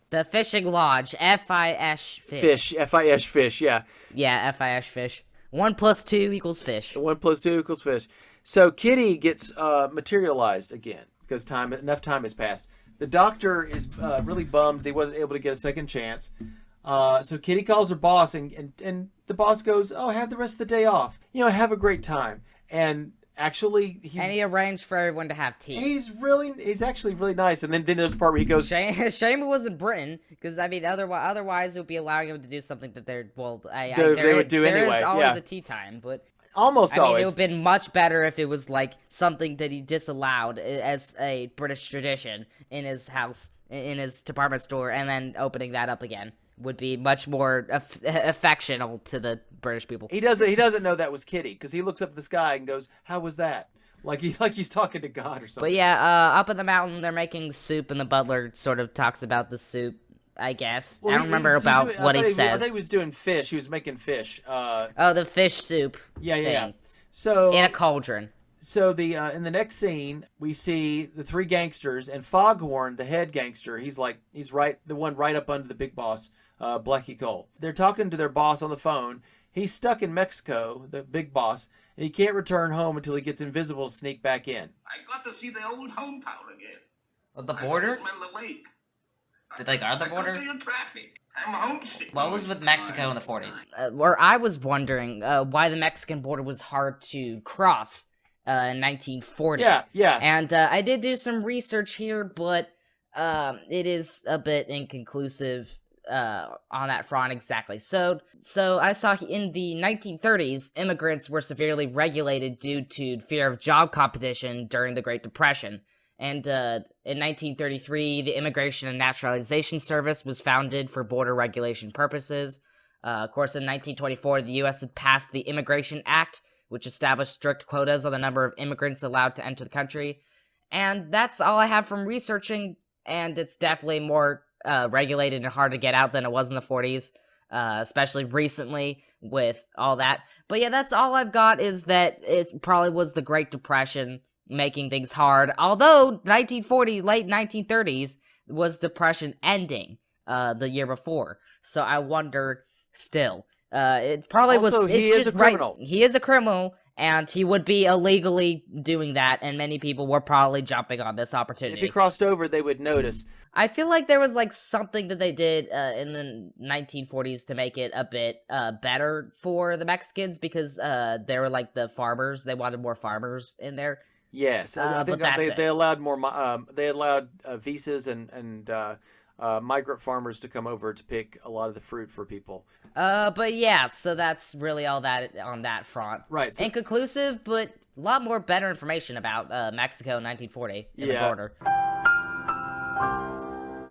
the fishing lodge, F-I-S fish. F-I-S fish, yeah. Yeah, F-I-S fish. 1 + 2 = fish. 1 + 2 = fish. So Kitty gets materialized again because enough time has passed. The doctor is really bummed he wasn't able to get a second chance. So Kitty calls her boss, and the boss goes, "Oh, have the rest of the day off. Have a great time." And actually, he arranged for everyone to have tea. He's actually really nice. And then there's a part where he goes, "Shame it wasn't Britain, because I mean, otherwise it would be allowing him to do something that they would do anyway." There is always a tea time, but almost always. I mean, it would have been much better if it was like something that he disallowed as a British tradition in his house, in his department store, and then opening that up again would be much more affectional to the British people. He doesn't know that was Kitty, because he looks up at the sky and goes, "How was that?" Like he's talking to God or something. But yeah, up in the mountain they're making soup, and the butler sort of talks about the soup, I guess. Well, I don't remember what he says. I think he was doing fish. He was making fish. The fish soup. Yeah. So in a cauldron. So in the next scene, we see the three gangsters, and Foghorn, the head gangster, he's the one right up under the big boss, Blackie Cole. They're talking to their boss on the phone. He's stuck in Mexico, the big boss, and he can't return home until he gets invisible to sneak back in. I got to see the old hometown again. The border? I smell the lake. Did they guard the border? I'm homesick. What was with Mexico in the 40s? Where I was wondering why the Mexican border was hard to cross. In 1940. Yeah. And I did do some research here, but it is a bit inconclusive on that front exactly. So I saw in the 1930s, immigrants were severely regulated due to fear of job competition during the Great Depression. And in 1933, the Immigration and Naturalization Service was founded for border regulation purposes. Of course, in 1924, the U.S. had passed the Immigration Act, which established strict quotas on the number of immigrants allowed to enter the country. And that's all I have from researching, and it's definitely more regulated and hard to get out than it was in the 40s, especially recently with all that. But yeah, that's all I've got, is that it probably was the Great Depression making things hard, although 1940, late 1930s, was Depression ending the year before. So I wonder still. It probably also, was. He is a criminal. He is a criminal, and he would be illegally doing that, and many people were probably jumping on this opportunity. If he crossed over, they would notice. I feel like there was like something that they did in the 1940s to make it a bit better for the Mexicans, because they were like the farmers. They wanted more farmers in there. Yes, I think they allowed more. They allowed visas and migrant farmers to come over to pick a lot of the fruit for people. But yeah, so that's really all that on that front. Right. So, inconclusive, but a lot more better information about Mexico in 1940 in the border.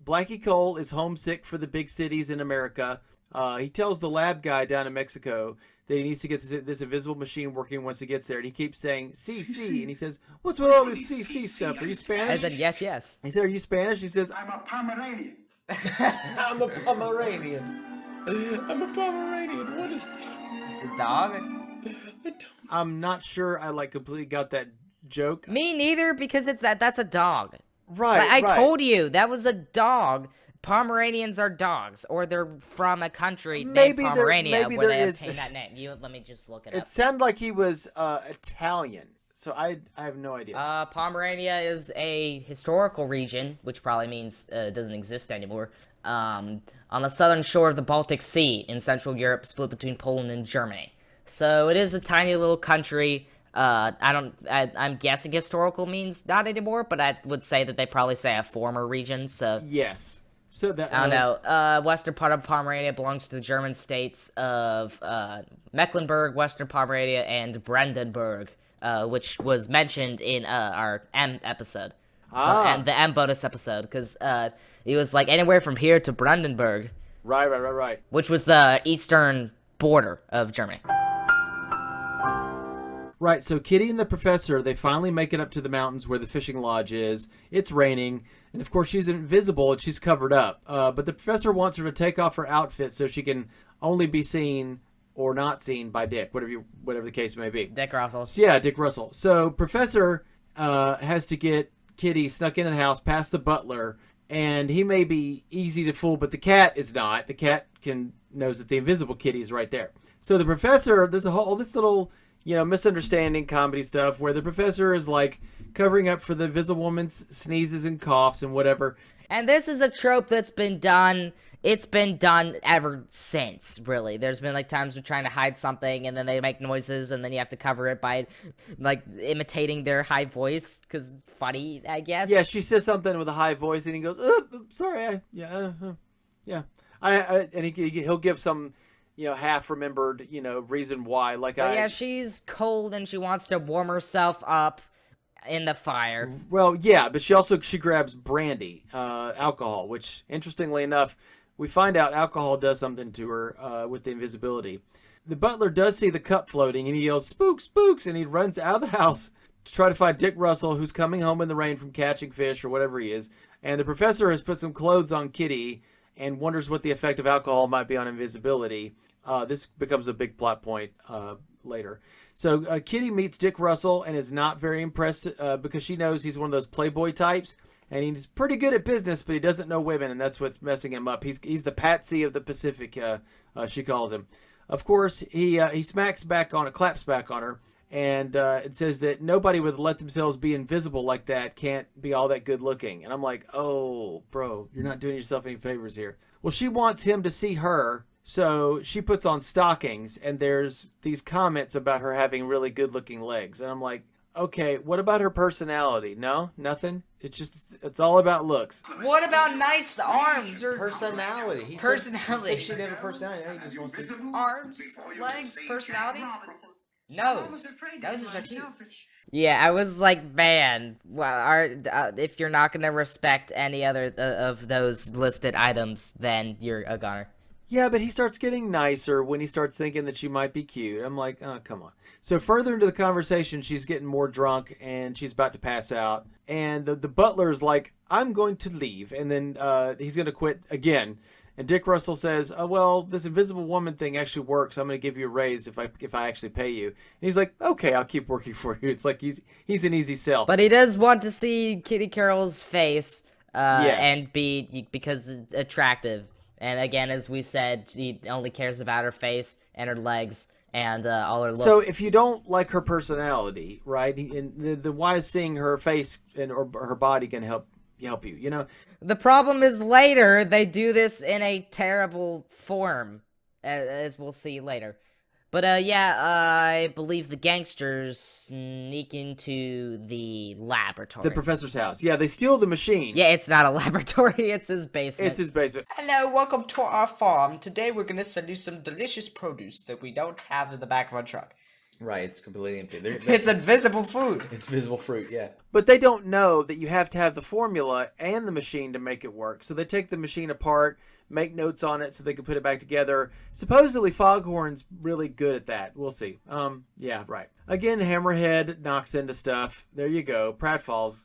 Blackie Cole is homesick for the big cities in America. He tells the lab guy down in Mexico that he needs to get this invisible machine working once he gets there. And he keeps saying, CC. And he says, what's with all this CC stuff? Are you Spanish? I said, yes. He said, are you Spanish? He says, I'm a Pomeranian. I'm a Pomeranian. I'm a Pomeranian. What is this? The dog? I'm not sure I completely got that joke. Me neither, because that's a dog. Right, I told you, that was a dog. Pomeranians are dogs, or they're from a country named Pomerania where they obtained that name. Let me just look it up. It sounded like he was Italian, so I have no idea. Pomerania is a historical region, which probably means it doesn't exist anymore, on the southern shore of the Baltic Sea in Central Europe, split between Poland and Germany. So it is a tiny little country. I'm guessing historical means not anymore, but I would say that they probably say a former region, so... Yes. So that, I don't know. Western part of Pomerania belongs to the German states of Mecklenburg, Western Pomerania, and Brandenburg, which was mentioned in our M episode. And the M bonus episode, because it was like anywhere from here to Brandenburg. Right. Which was the eastern border of Germany. Right, so Kitty and the professor, they finally make it up to the mountains where the fishing lodge is. It's raining, and of course she's invisible and she's covered up. But the professor wants her to take off her outfit so she can only be seen or not seen by Dick, whatever the case may be. Dick Russell. Yeah, Dick Russell. So Professor has to get Kitty snuck into the house past the butler, and he may be easy to fool, but the cat is not. The cat knows that the invisible Kitty is right there. So the professor, there's this little... misunderstanding comedy stuff where the professor is like covering up for the invisible woman's sneezes and coughs and whatever. And this is a trope that's been done. It's been done ever since, really. There's been like times we're trying to hide something and then they make noises and then you have to cover it by like imitating their high voice because it's funny, I guess. Yeah, she says something with a high voice and he goes, sorry, and he'll give some... half remembered, reason why. Yeah, she's cold and she wants to warm herself up in the fire. Well, yeah, but she grabs brandy, alcohol, which interestingly enough, we find out alcohol does something to her with the invisibility. The butler does see the cup floating and he yells, "Spooks, spooks!" and he runs out of the house to try to find Dick Russell, who's coming home in the rain from catching fish or whatever he is. And the professor has put some clothes on Kitty and wonders what the effect of alcohol might be on invisibility. This becomes a big plot point later. So Kitty meets Dick Russell and is not very impressed because she knows he's one of those playboy types. And he's pretty good at business, but he doesn't know women, and that's what's messing him up. He's the Patsy of the Pacific, she calls him. Of course, he claps back on her, and it says that nobody would let themselves be invisible like that can't be all that good looking. And I'm like, oh, bro, you're not doing yourself any favors here. Well, she wants him to see her, so she puts on stockings, and there's these comments about her having really good looking legs. And I'm like, okay, what about her personality? No? Nothing? It's all about looks. What about nice arms or personality? He said she'd have a personality. Now he just wants to... Arms, legs, personality? Nose. Noses are cute. Yeah, I was like, man, if you're not going to respect any other of those listed items, then you're a goner. Yeah, but he starts getting nicer when he starts thinking that she might be cute. I'm like, oh, come on. So further into the conversation, she's getting more drunk and she's about to pass out. And the butler's like, I'm going to leave. And then he's going to quit again. And Dick Russell says, oh, well, this invisible woman thing actually works. I'm going to give you a raise if I actually pay you. And he's like, okay, I'll keep working for you. It's like he's an easy sell. But he does want to see Kitty Carroll's face yes. And because it's attractive. And again, as we said, he only cares about her face and her legs and all her looks. So if you don't like her personality, right, and the why is seeing her face or her body can help you, you know? The problem is later they do this in a terrible form, as we'll see later. But yeah, I believe the gangsters sneak into the laboratory. The professor's house. Yeah, they steal the machine. Yeah, it's not a laboratory, it's his basement. It's his basement. Hello, welcome to our farm. Today we're gonna send you some delicious produce that we don't have in the back of our truck. Right, it's completely empty. It's invisible food. It's visible fruit, yeah. But they don't know that you have to have the formula and the machine to make it work. So they take the machine apart, make notes on it so they can put it back together. Supposedly Foghorn's really good at that. We'll see. Yeah, right. Again, Hammerhead knocks into stuff. There you go. Pratfalls.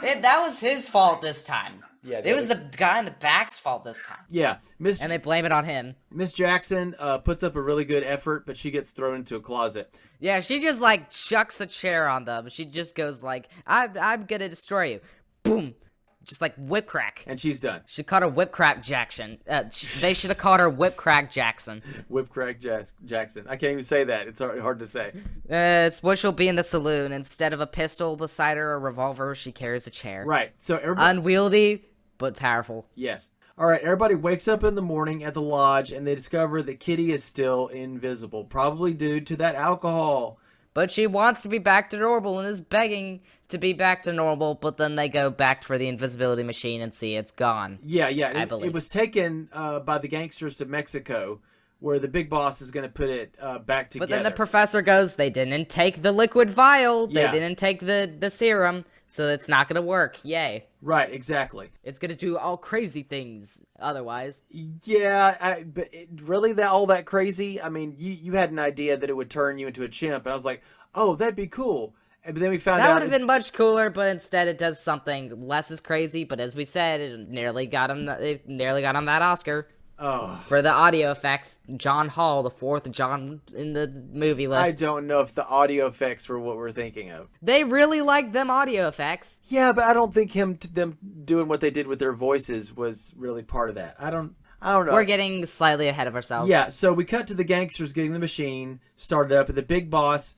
That was his fault this time. Yeah, it was the guy in the back's fault this time. Yeah, and they blame it on him. Miss Jackson puts up a really good effort, but she gets thrown into a closet. Yeah, she just like chucks a chair on them. She just goes like, "I'm gonna destroy you," boom, just like whip crack. And she's done. She called her whip crack Jackson. They should have called her whip crack Jackson. Whip crack Jackson. I can't even say that. It's hard to say. It's what she'll be in the saloon. Instead of a pistol beside her, a revolver, she carries a chair. Right. So everybody... Unwieldy, but powerful. Yes. All right, everybody wakes up in the morning at the lodge, and they discover that Kitty is still invisible, probably due to that alcohol. But she wants to be back to normal and is begging to be back to normal, but then they go back for the invisibility machine and see it's gone. Yeah. I believe. It was taken by the gangsters to Mexico, where the big boss is going to put it back together. But then the professor goes, they didn't take the liquid vial, they didn't take the serum, so it's not going to work. Yay. Right, exactly. It's going to do all crazy things otherwise. Yeah, but really all that crazy? I mean, you had an idea that it would turn you into a chimp, and I was like, oh, that'd be cool. But then we found out... That would have been much cooler, but instead it does something less as crazy, but as we said, it nearly got him that Oscar. Oh. For the audio effects, John Hall, the fourth John in the movie list. I don't know if the audio effects were what we're thinking of. They really liked them audio effects. Yeah, but I don't think them doing what they did with their voices was really part of that. I don't know. We're getting slightly ahead of ourselves. Yeah, so we cut to the gangsters getting the machine started up, and the big boss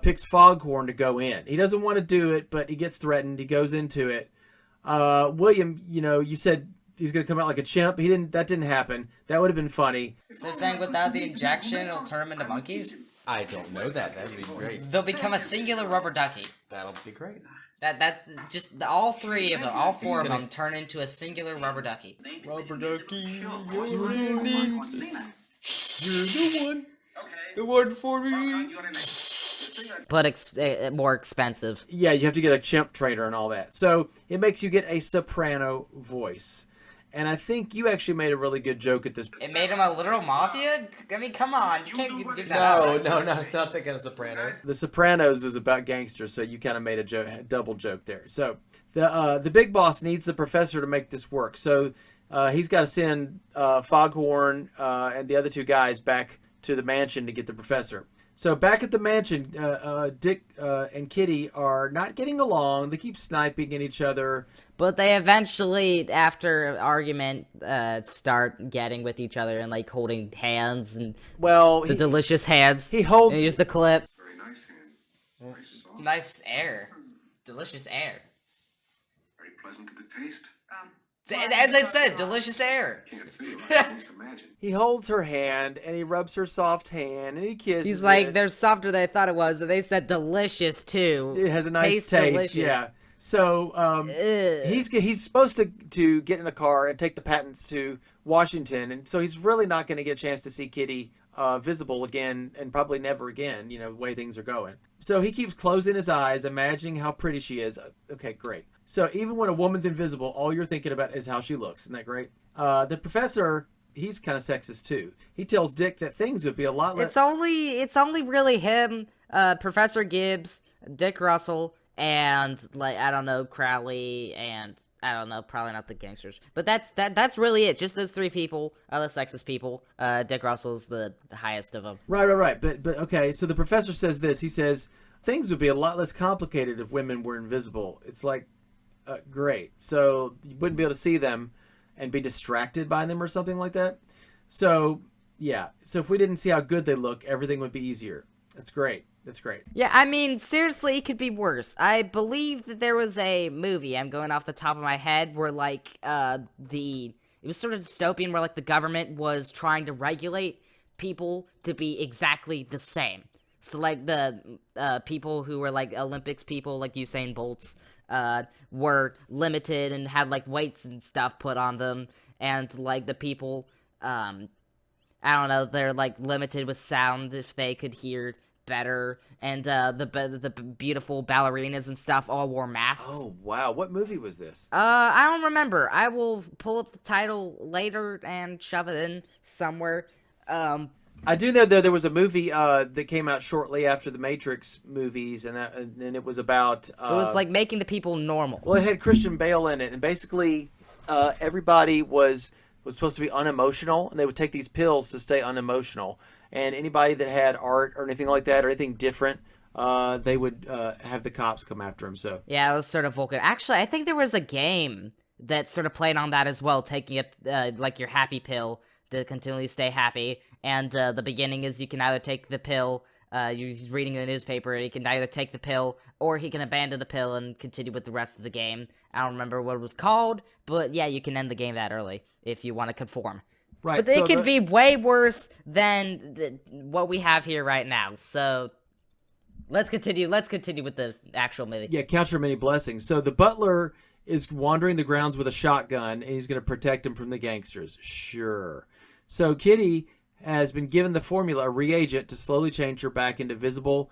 picks Foghorn to go in. He doesn't want to do it, but he gets threatened. He goes into it. William, you said he's going to come out like a chimp. That didn't happen. That would have been funny. So they're saying without the injection, it'll turn them into monkeys? I don't know that. That'd be great. They'll become a singular rubber ducky. That'll be great. That's just all three of them, all four of them turn into a singular rubber ducky. Rubber ducky, you're in it. You're the one. The one for me. But more expensive. Yeah, you have to get a chimp trainer and all that. So it makes you get a soprano voice. And I think you actually made a really good joke at this. It made him a literal mafia? I mean, come on. You can't give that out. No, not thinking of Sopranos. The Sopranos was about gangsters, so you kind of made a double joke there. So the big boss needs the professor to make this work. So he's got to send Foghorn and the other two guys back to the mansion to get the professor. So back at the mansion, Dick and Kitty are not getting along. They keep sniping at each other. But they eventually, after an argument, start getting with each other and like holding hands and delicious hands. He holds. Here's the clip. Very nice hand. Nice air. Delicious air. Very pleasant to the taste. As I said, delicious air. He holds her hand and he rubs her soft hand and he kisses. He's like, it. they're softer than I thought it was. And they said delicious too. It has a nice taste. Delicious. Yeah. So he's supposed to get in a car and take the patents to Washington, and so he's really not going to get a chance to see Kitty visible again, and probably never again. The way things are going. So he keeps closing his eyes, imagining how pretty she is. Okay, great. So even when a woman's invisible, all you're thinking about is how she looks. Isn't that great? The professor, he's kind of sexist too. He tells Dick that things would be a lot less. It's only really him, Professor Gibbs, Dick Russell, and I don't know, Crowley, and I don't know, probably not the gangsters. But that's really it. Just those three people are the sexist people. Dick Russell's the highest of them. Right. But okay, so the professor says this. He says things would be a lot less complicated if women were invisible. It's like, great. So you wouldn't be able to see them and be distracted by them or something like that. So Yeah. So if we didn't see how good they look, everything would be easier. That's great. That's great. Yeah, I mean, seriously, it could be worse. I believe that there was a movie, I'm going off the top of my head, where, like, it was sort of dystopian, where, like, the government was trying to regulate people to be exactly the same. So, like, the people who were, like, Olympics people, like Usain Bolt's, were limited and had, like, weights and stuff put on them, and, like, the people, I don't know, they're, like, limited with sound if they could hear better, and the beautiful ballerinas and stuff all wore masks. Oh, wow. What movie was this? I don't remember. I will pull up the title later and shove it in somewhere. I do know there was a movie that came out shortly after the Matrix movies, and it was about... it was like making the people normal. Well, it had Christian Bale in it, and basically everybody was supposed to be unemotional, and they would take these pills to stay unemotional. And anybody that had art or anything like that, or anything different, they would have the cops come after them. So yeah, it was sort of Vulcan. Actually, I think there was a game that sort of played on that as well, taking like your happy pill to continually stay happy. And the beginning is you can either take the pill, he's reading the newspaper, and he can either take the pill, or he can abandon the pill and continue with the rest of the game. I don't remember what it was called, but yeah, you can end the game that early if you want to conform. Right, but it could be way worse than what we have here right now. So let's continue. Let's continue with the actual movie. yeah, count your many blessings. So the butler is wandering the grounds with a shotgun, and he's going to protect him from the gangsters. Sure. So Kitty has been given the formula, a reagent, to slowly change her back into visible.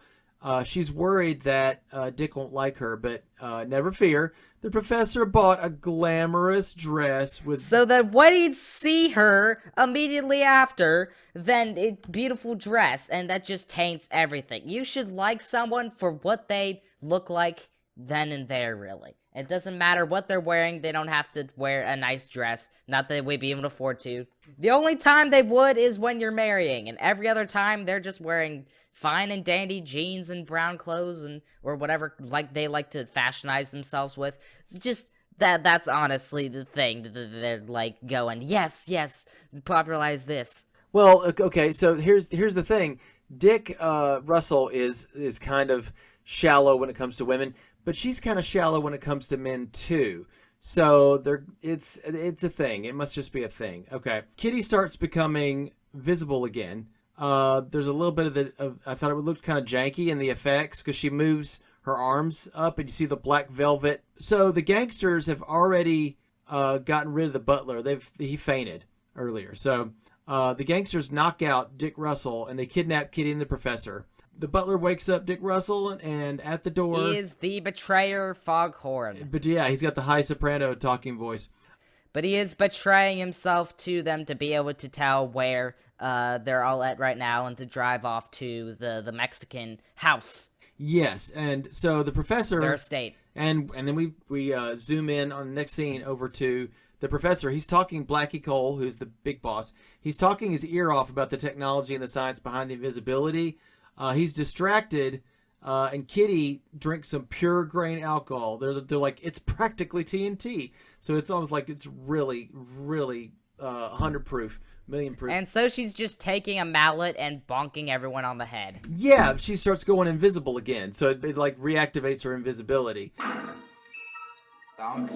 She's worried that Dick won't like her, but never fear. The professor bought a glamorous dress with... So that when he'd see her immediately after, then it's beautiful dress, and that just taints everything. You should like someone for what they look like then and there, really. It doesn't matter what they're wearing. They don't have to wear a nice dress. Not that we'd be able to afford to. The only time they would is when you're marrying, and every other time they're just wearing fine and dandy jeans and brown clothes and or whatever like they like to fashionize themselves with. It's just that's honestly the thing that they're like going, yes, popularize this. Well, okay, so here's the thing. Dick Russell is kind of shallow when it comes to women, but she's kind of shallow when it comes to men too. So it's a thing. It must just be a thing. Okay. Kitty starts becoming visible again. There's a little bit of I thought it looked kind of janky in the effects because she moves her arms up and you see the black velvet. So the gangsters have already gotten rid of the butler. He fainted earlier. So the gangsters knock out Dick Russell and they kidnap Kitty and the professor. The butler wakes up Dick Russell and at the door... He is the betrayer Foghorn. But yeah, he's got the high soprano talking voice. But he is betraying himself to them to be able to tell where they're all at right now and to drive off to the Mexican house. Yes, and so the professor... Their estate. And then we zoom in on the next scene over to the professor. He's talking Blackie Cole, who's the big boss. He's talking his ear off about the technology and the science behind the invisibility. He's distracted, and Kitty drinks some pure grain alcohol. They're like, it's practically TNT. So it's almost like it's really, really 100 proof, million proof. And so she's just taking a mallet and bonking everyone on the head. Yeah, she starts going invisible again. So it like reactivates her invisibility. Donk.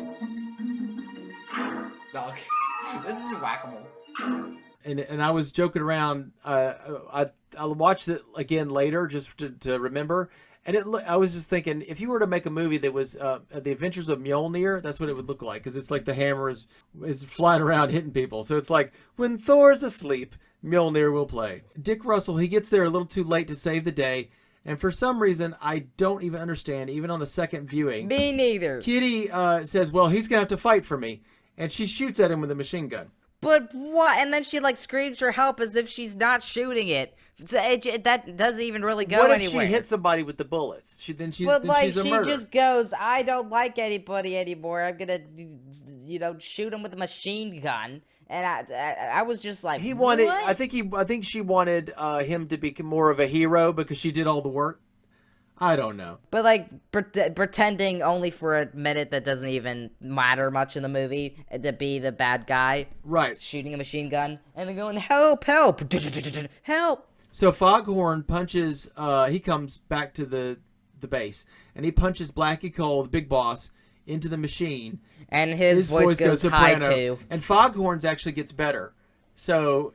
This is whack-a-mole. And I was joking around. I watched it again later just to remember. And I was just thinking, if you were to make a movie that was The Adventures of Mjolnir, that's what it would look like. Because it's like the hammer is flying around hitting people. So it's like, when Thor's asleep, Mjolnir will play. Dick Russell, he gets there a little too late to save the day. And for some reason, I don't even understand, even on the second viewing. Me neither. Kitty says, well, he's going to have to fight for me. And she shoots at him with a machine gun. But what? And then she like screams for help as if she's not shooting it. That doesn't even really go anywhere. What if she hits somebody with the bullets? She's a she murderer. Just goes, I don't like anybody anymore. I'm gonna, shoot him with a machine gun. And I was just like, he wanted. What? I think she wanted him to be more of a hero because she did all the work. I don't know. But like pretending only for a minute that doesn't even matter much in the movie to be the bad guy, right? Shooting a machine gun and then going help, help, help. So Foghorn punches. He comes back to the base and he punches Blackie Cole, the big boss, into the machine. And his voice goes high too. And Foghorn's actually gets better. So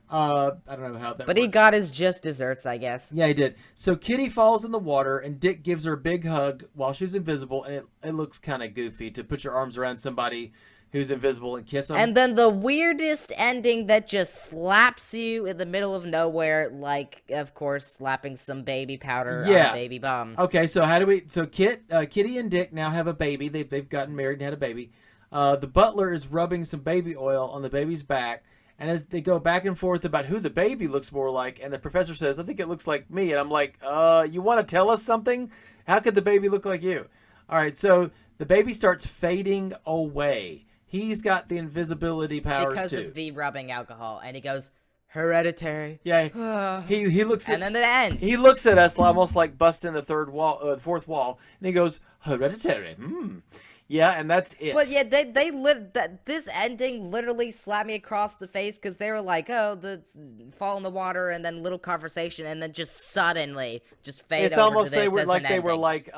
I don't know how that. But worked. he got his just desserts, I guess. Yeah, he did. So Kitty falls in the water, and Dick gives her a big hug while she's invisible, and it looks kind of goofy to put your arms around somebody who's invisible and kiss them. And then the weirdest ending that just slaps you in the middle of nowhere, like, of course, slapping some baby powder on a baby bum. Okay, so how do we... So Kitty and Dick now have a baby. They've gotten married and had a baby. The butler is rubbing some baby oil on the baby's back. And as they go back and forth about who the baby looks more like, and the professor says, I think it looks like me. And I'm like, you want to tell us something? How could the baby look like you? All right, so the baby starts fading away. He's got the invisibility powers, because too. Because of the rubbing alcohol. And he goes, hereditary. Yeah, he looks at... And then it ends. He looks at us almost like busting the fourth wall. And he goes, hereditary. Yeah, and that's it. But yeah, this ending literally slapped me across the face because they were like, oh, fall in the water, and then little conversation, and then just suddenly just fade it's over almost to this they were like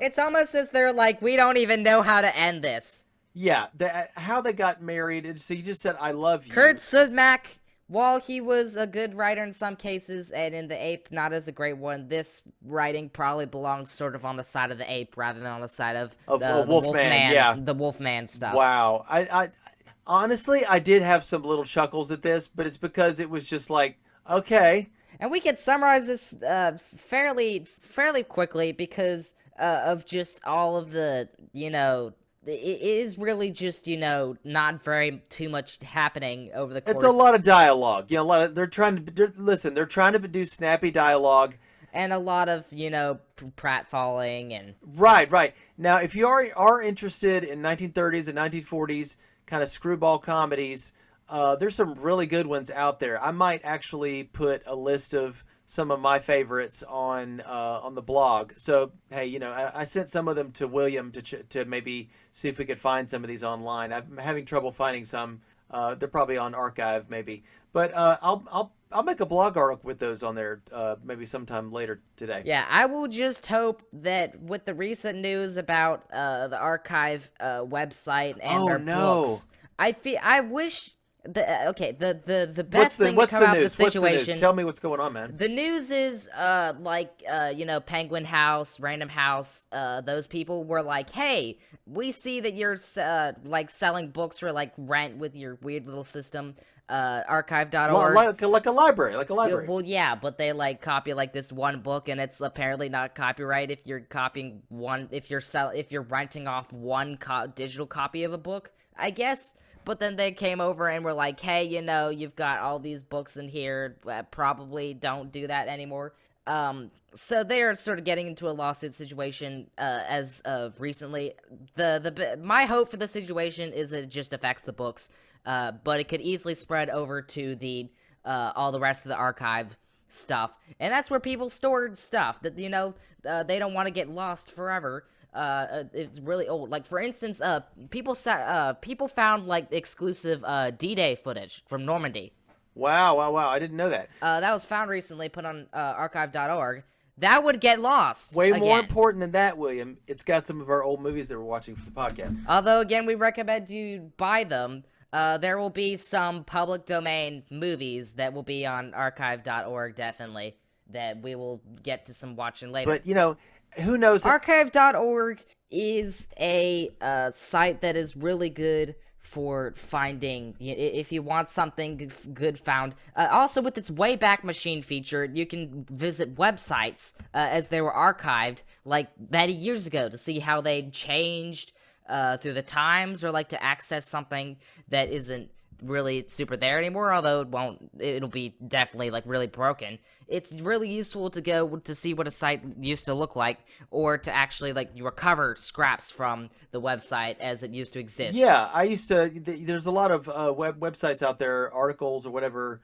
It's almost as they're like, we don't even know how to end this. Yeah, how they got married. So you just said, I love you. Kurt Sudmak, while he was a good writer in some cases, and in The Ape, not as a great one, this writing probably belongs sort of on the side of The Ape rather than on the side of the Wolfman, yeah. The Wolfman stuff. Wow. I honestly, I did have some little chuckles at this, but it's because it was just like, okay. And we could summarize this fairly quickly because of just all of the, it is really just, not very too much happening over the course. It's a lot of dialogue. They're trying to produce snappy dialogue. And a lot of, pratfalling and... Right. Now, if you are interested in 1930s and 1940s kind of screwball comedies, there's some really good ones out there. I might actually put a list of some of my favorites on the blog. So, hey, I sent some of them to William to maybe see if we could find some of these online. I'm having trouble finding some. They're probably on Archive, maybe. But I'll make a blog article with those on there maybe sometime later today. Yeah, I will just hope that with the recent news about the Archive website and their books, I wish... The best thing to come out of the situation... What's the news? Tell me what's going on, man. The news is, Penguin House, Random House, those people were like, hey, we see that you're, selling books for, rent with your weird little system, archive.org. Well, like a library. Well, yeah, but they, copy, this one book, and it's apparently not copyright if you're copying one... If you're renting off one digital copy of a book, I guess... But then they came over and were like, hey, you've got all these books in here. Probably don't do that anymore. So they're sort of getting into a lawsuit situation as of recently. My hope for the situation is it just affects the books. But it could easily spread over to the all the rest of the archive stuff. And that's where people stored stuff that, they don't want to get lost forever. It's really old. For instance, people found exclusive D-Day footage from Normandy. Wow! I didn't know that. That was found recently, put on archive.org. That would get lost. Way more important than that, William. It's got some of our old movies that we're watching for the podcast. Although, again, we recommend you buy them. There will be some public domain movies that will be on archive.org, definitely, that we will get to some watching later. But, who knows? Archive.org is a site that is really good for finding, if you want something good found. Also, with its Wayback Machine feature, you can visit websites as they were archived, many years ago, to see how they changed through the times, or to access something that isn't really super there anymore, although it'll be definitely really broken. It's really useful to go to see what a site used to look like, or to actually you recover scraps from the website as it used to exist. Yeah, I used to. There's a lot of websites out there, articles or whatever,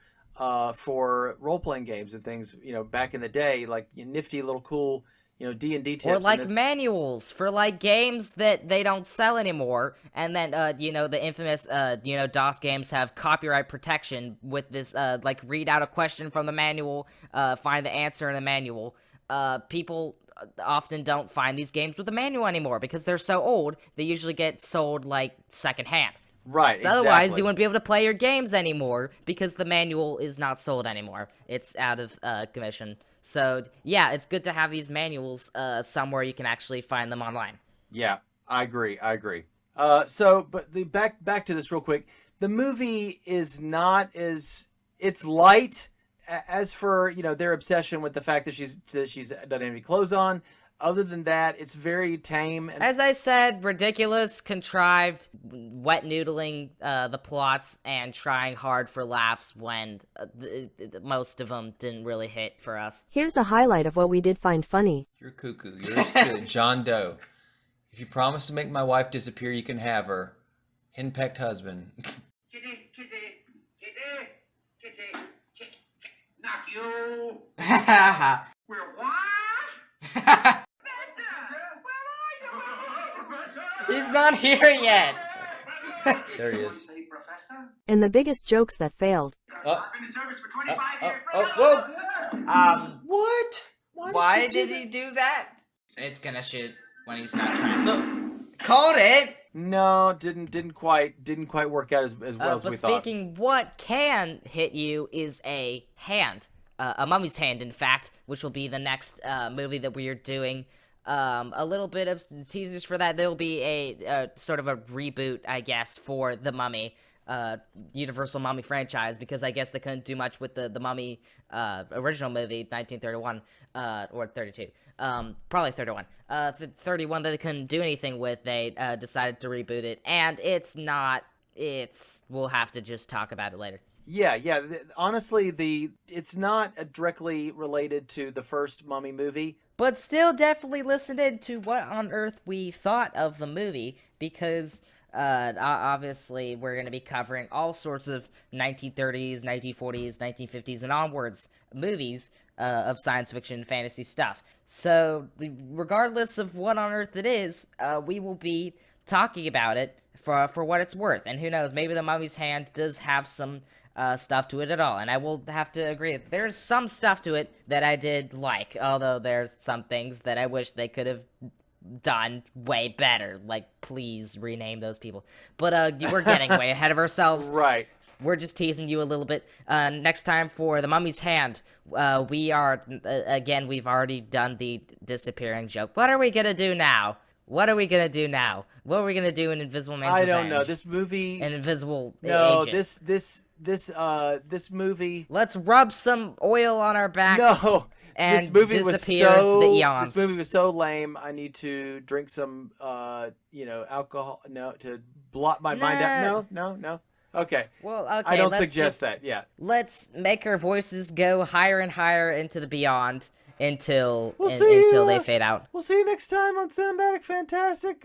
for role-playing games and things. Back in the day, nifty little cool, D&D tips. Or like manuals for like games that they don't sell anymore, and then the infamous DOS games have copyright protection with this like read out a question from the manual, find the answer in the manual. People often don't find these games with the manual anymore because they're so old. They usually get sold like secondhand. Right. So otherwise, you wouldn't be able to play your games anymore because the manual is not sold anymore. It's out of commission. So, yeah, it's good to have these manuals somewhere you can actually find them online. Yeah, I agree. Back to this real quick. The movie is not it's light. As for, their obsession with the fact that she's doesn't have any clothes on, other than that, it's very tame. As I said, ridiculous, contrived, wet noodling the plots and trying hard for laughs when most of them didn't really hit for us. Here's a highlight of what we did find funny. You're cuckoo. You're John Doe. If you promise to make my wife disappear, you can have her. Henpecked husband. Kitty. Not you. We're what? He's not here yet. There he is. And the biggest jokes that failed. Whoa. What? Why did he do that? It's gonna shoot when he's not trying to. Called it. No, didn't quite work out as well as we thought. But speaking, what can hit you is a hand, a mummy's hand, in fact, which will be the next movie that we are doing. A little bit of teasers for that. There will be a sort of a reboot, I guess, for the Mummy, Universal Mummy franchise, because I guess they couldn't do much with the Mummy original movie, 1931, or 32. Probably 31. 31 that they couldn't do anything with, they decided to reboot it, and we'll have to just talk about it later. Yeah. Honestly, it's not directly related to the first Mummy movie. But still definitely listened to what on earth we thought of the movie, because obviously we're going to be covering all sorts of 1930s, 1940s, 1950s, and onwards movies of science fiction and fantasy stuff. So regardless of what on earth it is, we will be talking about it for what it's worth. And who knows, maybe the Mummy's Hand does have some stuff to it at all, and I will have to agree, there's some stuff to it that I did like, although there's some things that I wish they could have done way better, like please rename those people. But we're getting way ahead of ourselves. Right. We're just teasing you a little bit. Next time for The Mummy's Hand, we are, again, we've already done the disappearing joke. What are we gonna do now? What are we gonna do now? What are we gonna do in Invisible Man's I don't Revenge? know. This movie. An invisible No, agent. this movie. Let's rub some oil on our backs. No, and this movie was disappear into the eons. This movie was so lame. I need to drink some, alcohol. No, to blot my mind out. No. Okay. Well, okay. I don't suggest that. Yeah. Let's make our voices go higher and higher into the beyond until they fade out. We'll see you next time on Cinematic Fantastic.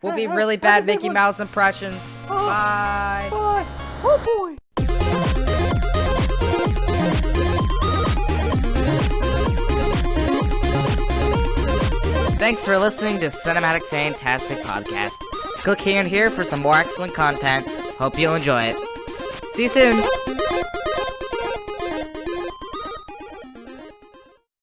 We'll be really bad Mickey Mouse impressions. Bye. Bye. Oh boy. Thanks for listening to Cinematic Fantastic Podcast. Click here and here for some more excellent content. Hope you'll enjoy it. See you soon.